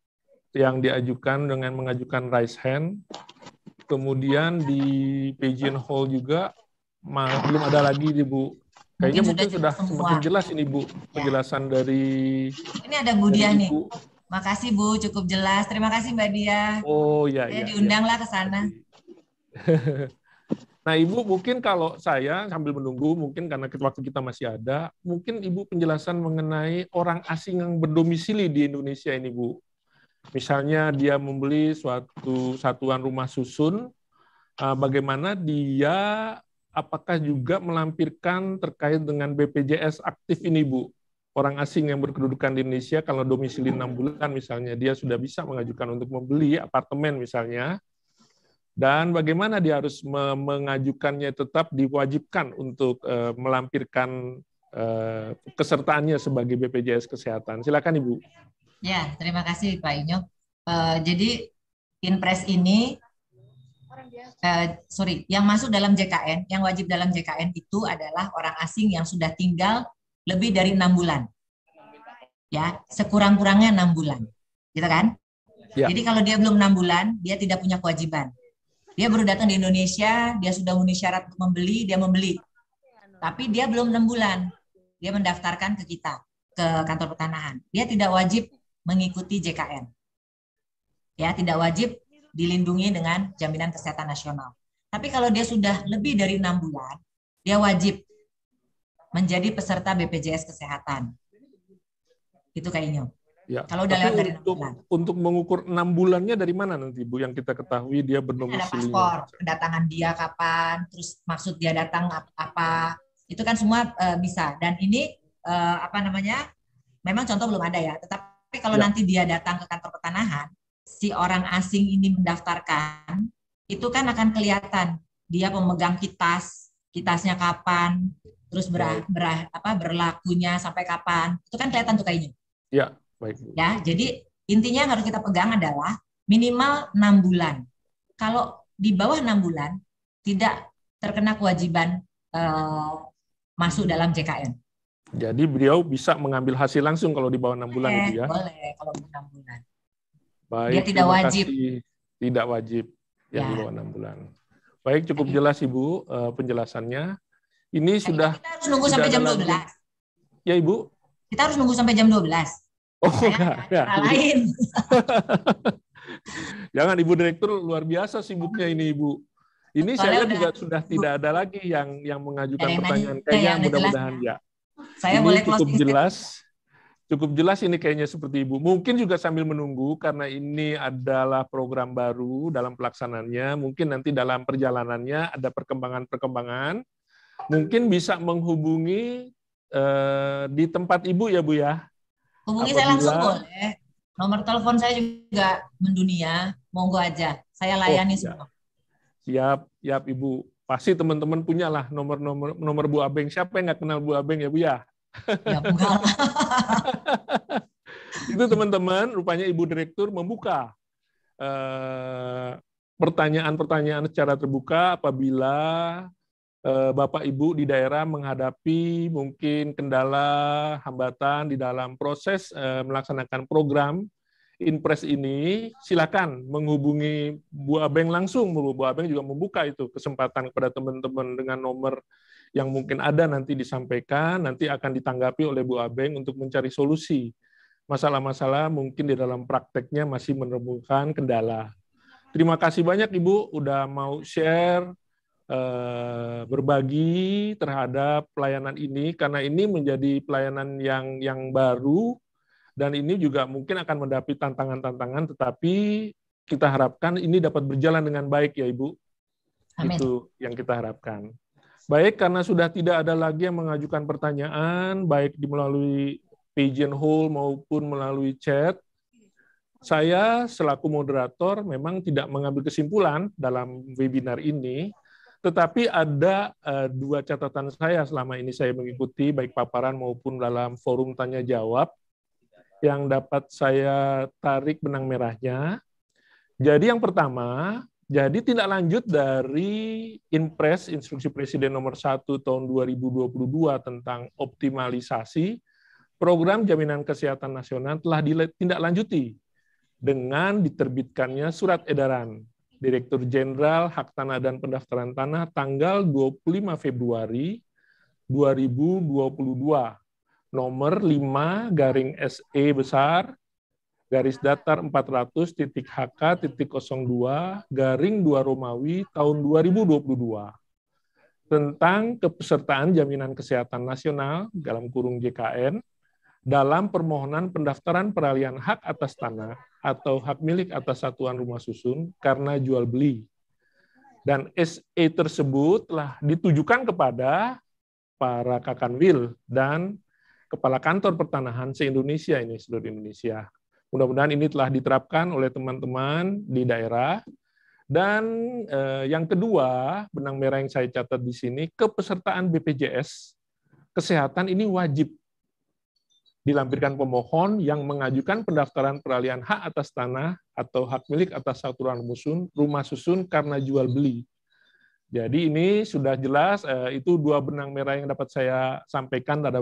yang diajukan dengan mengajukan raise hand. Kemudian di Pigeon Hall juga belum ada lagi, Ibu. Kayaknya mungkin sudah semakin jelas ini, Bu, penjelasan dari... Ini ada Bu Diah nih. Makasih, Bu, cukup jelas. Terima kasih, Mbak Dia. Oh, ya. Saya diundanglah ke sana. Nah, Ibu, mungkin kalau saya sambil menunggu, mungkin karena waktu kita masih ada, mungkin Ibu penjelasan mengenai orang asing yang berdomisili di Indonesia ini, Bu. Misalnya dia membeli suatu satuan rumah susun, bagaimana dia, apakah juga melampirkan terkait dengan BPJS aktif ini, Bu? Orang asing yang berkedudukan di Indonesia, kalau domisili 6 bulan misalnya, dia sudah bisa mengajukan untuk membeli apartemen misalnya, dan bagaimana dia harus mengajukannya tetap diwajibkan untuk melampirkan kesertaannya sebagai BPJS Kesehatan. Silakan, Ibu. Ya, terima kasih Pak Inyo. Jadi Inpres ini, yang masuk dalam JKN, yang wajib dalam JKN itu adalah orang asing yang sudah tinggal lebih dari 6 bulan. Ya, sekurang-kurangnya 6 bulan. Gitu kan? Ya. Jadi kalau dia belum 6 bulan, dia tidak punya kewajiban. Dia baru datang di Indonesia, dia sudah memenuhi syarat untuk membeli, dia membeli. Tapi dia belum 6 bulan. Dia mendaftarkan ke kita, ke kantor pertanahan. Dia tidak wajib mengikuti JKN. Ya, tidak wajib dilindungi dengan jaminan kesehatan nasional. Tapi kalau dia sudah lebih dari 6 bulan, dia wajib menjadi peserta BPJS Kesehatan. Itu kayaknya. Ya. Kalau udah lewat dari 6 bulan. Untuk mengukur 6 bulannya dari mana nanti, Bu, yang kita ketahui dia berdomisili? Ada paspor, kedatangan dia kapan, terus maksud dia datang apa, itu kan semua bisa. Dan ini memang contoh belum ada ya. Tetapi kalau nanti dia datang ke kantor pertanahan, si orang asing ini mendaftarkan, itu kan akan kelihatan dia pemegang kitasnya kapan, terus berlakunya sampai kapan, itu kan kelihatan tuh kayaknya. Ya, baik. Ya, jadi intinya yang harus kita pegang adalah minimal 6 bulan. Kalau di bawah 6 bulan tidak terkena kewajiban masuk dalam JKN. Jadi beliau bisa mengambil hasil langsung kalau di bawah 6 bulan, Ibu ya? Boleh, kalau 6 bulan. Baik, dia tidak wajib. Tidak wajib yang di bawah 6 bulan. Baik, cukup jelas Ibu penjelasannya. Ini sudah... Kita harus nunggu sampai jam 12. Ya, Ibu? Kita harus nunggu sampai jam 12. Oh, ya. Lain. Jangan, Ibu Direktur, luar biasa sibuknya ini, Ibu. Ini saya juga sudah tidak ada lagi yang mengajukan pertanyaan. Kayaknya mudah-mudahan ya. Saya ini boleh cukup jelas. Cukup jelas ini kayaknya seperti Ibu. Mungkin juga sambil menunggu, karena ini adalah program baru dalam pelaksanaannya, mungkin nanti dalam perjalanannya ada perkembangan-perkembangan, mungkin bisa menghubungi di tempat Ibu ya, Bu ya? Hubungi saya langsung boleh. Nomor telepon saya juga mendunia, monggo aja. Saya layani semua. Siap, Ibu. Pasti teman-teman punya lah nomor Bu Abeng. Siapa yang nggak kenal Bu Abeng ya, Bu ya? Ya, enggak. Itu teman-teman, rupanya Ibu Direktur membuka pertanyaan-pertanyaan secara terbuka apabila Bapak Ibu di daerah menghadapi mungkin kendala, hambatan di dalam proses melaksanakan program Inpres ini, silakan menghubungi Bu Abeng langsung. Bu Abeng juga membuka itu kesempatan kepada teman-teman dengan nomor yang mungkin ada nanti disampaikan, nanti akan ditanggapi oleh Bu Abeng untuk mencari solusi. Masalah-masalah mungkin di dalam prakteknya masih menemukan kendala. Terima kasih banyak Ibu udah mau share, berbagi terhadap pelayanan ini, karena ini menjadi pelayanan yang baru, dan ini juga mungkin akan menghadapi tantangan-tantangan, tetapi kita harapkan ini dapat berjalan dengan baik ya Ibu. Amin. Itu yang kita harapkan. Baik, karena sudah tidak ada lagi yang mengajukan pertanyaan, baik melalui Pigeon Hole maupun melalui chat, Saya selaku moderator memang tidak mengambil kesimpulan dalam webinar ini, tetapi ada dua catatan saya selama ini saya mengikuti baik paparan maupun dalam forum tanya jawab yang dapat saya tarik benang merahnya. Jadi yang pertama, jadi tindak lanjut dari Inpres Instruksi Presiden nomor 1 tahun 2022 tentang optimalisasi program jaminan kesehatan nasional telah ditindaklanjuti dengan diterbitkannya surat edaran Direktur Jenderal Hak Tanah dan Pendaftaran Tanah tanggal 25 Februari 2022 nomor 5/SE besar garis datar 400.HK.02/2 Romawi tahun 2022 tentang kepesertaan jaminan kesehatan nasional dalam kurung JKN dalam permohonan pendaftaran peralihan hak atas tanah atau hak milik atas satuan rumah susun karena jual beli. Dan SE tersebut telah ditujukan kepada para Kakanwil dan Kepala Kantor Pertanahan se-Indonesia ini, seluruh Indonesia. Mudah-mudahan ini telah diterapkan oleh teman-teman di daerah. Dan yang kedua, benang merah yang saya catat di sini, kepesertaan BPJS Kesehatan ini wajib dilampirkan pemohon yang mengajukan pendaftaran peralihan hak atas tanah atau hak milik atas satuan rumah susun karena jual beli. Jadi ini sudah jelas, itu dua benang merah yang dapat saya sampaikan pada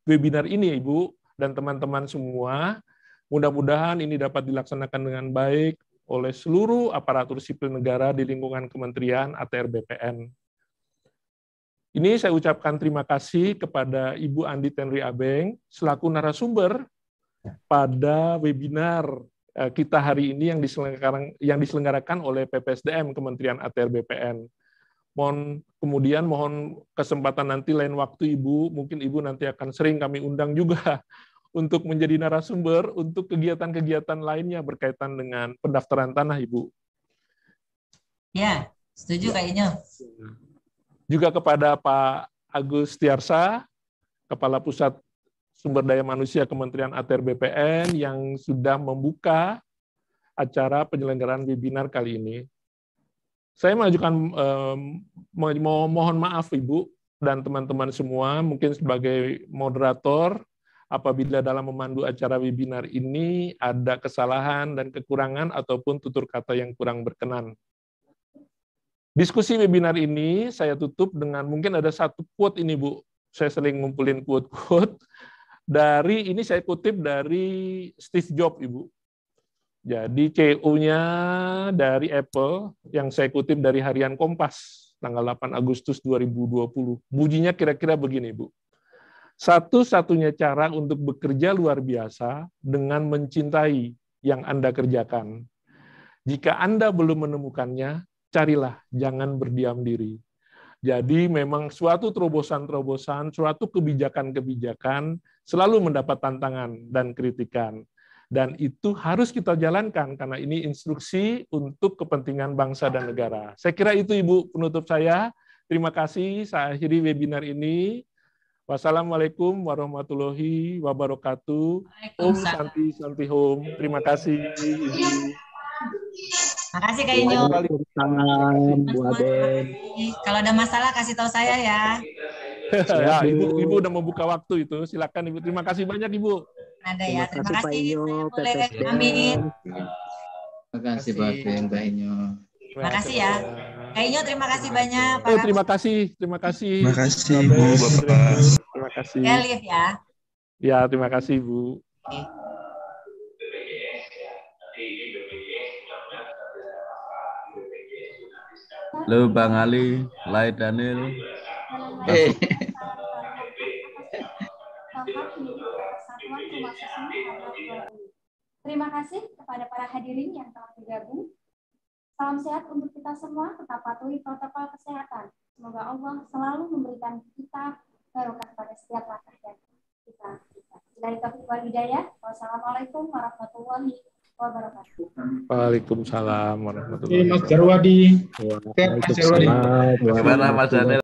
webinar ini, Ibu dan teman-teman semua. Mudah-mudahan ini dapat dilaksanakan dengan baik oleh seluruh aparatur sipil negara di lingkungan Kementerian ATR BPN. Ini saya ucapkan terima kasih kepada Ibu Andi Tenri Abeng selaku narasumber pada webinar kita hari ini yang diselenggarakan oleh PPSDM Kementerian ATR BPN. Mohon kesempatan nanti lain waktu Ibu, mungkin Ibu nanti akan sering kami undang juga untuk menjadi narasumber untuk kegiatan-kegiatan lainnya berkaitan dengan pendaftaran tanah, Ibu. Ya, setuju kayaknya. Juga kepada Pak Agus Tiarsa, Kepala Pusat Sumber Daya Manusia Kementerian ATR BPN yang sudah membuka acara penyelenggaraan webinar kali ini. Saya mohon maaf Ibu dan teman-teman semua, mungkin sebagai moderator, apabila dalam memandu acara webinar ini ada kesalahan dan kekurangan ataupun tutur kata yang kurang berkenan. Diskusi webinar ini saya tutup dengan mungkin ada satu quote ini, Bu. Saya sering ngumpulin quote-quote. Ini saya kutip dari Steve Jobs, Ibu. Jadi CEO-nya dari Apple yang saya kutip dari Harian Kompas tanggal 8 Agustus 2020. Bunyinya kira-kira begini, Bu. Satu-satunya cara untuk bekerja luar biasa dengan mencintai yang Anda kerjakan. Jika Anda belum menemukannya, carilah, jangan berdiam diri. Jadi memang suatu terobosan-terobosan, suatu kebijakan-kebijakan selalu mendapat tantangan dan kritikan. Dan itu harus kita jalankan karena ini instruksi untuk kepentingan bangsa dan negara. Saya kira itu Ibu penutup saya. Terima kasih, saya akhiri webinar ini. Wassalamualaikum warahmatullahi wabarakatuh. Om Santi Santi Hom. Terima kasih Ibu. Makasih Kak Inyo. Kalau ada masalah kasih tahu saya ya. Ya, Ibu udah membuka waktu itu. Silakan Ibu. Terima kasih banyak Ibu. Ada ya. Terima kasih. Boleh pamit. Terima kasih Pak Inyo. Terima kasih ya. Kak Inyo terima kasih banyak. Terima kasih. Terima kasih. Terima kasih Bu Bapak. Terima kasih. Ya, Liv ya. Ya, terima kasih Bu. Oke. Halo Bang Ali, Lai Daniel. Terima kasih kepada para hadirin yang telah bergabung. Salam sehat untuk kita semua, tetap patuhi protokol kesehatan. Semoga Allah selalu memberikan kita barokah pada setiap langkah yang kita. Dari taufiq wal hidayah. Wassalamualaikum warahmatullahi wabarakatuh. Waalaikumsalam warahmatullahi wabarakatuh. Mas Jarwadi. Bagaimana Mas Daniel?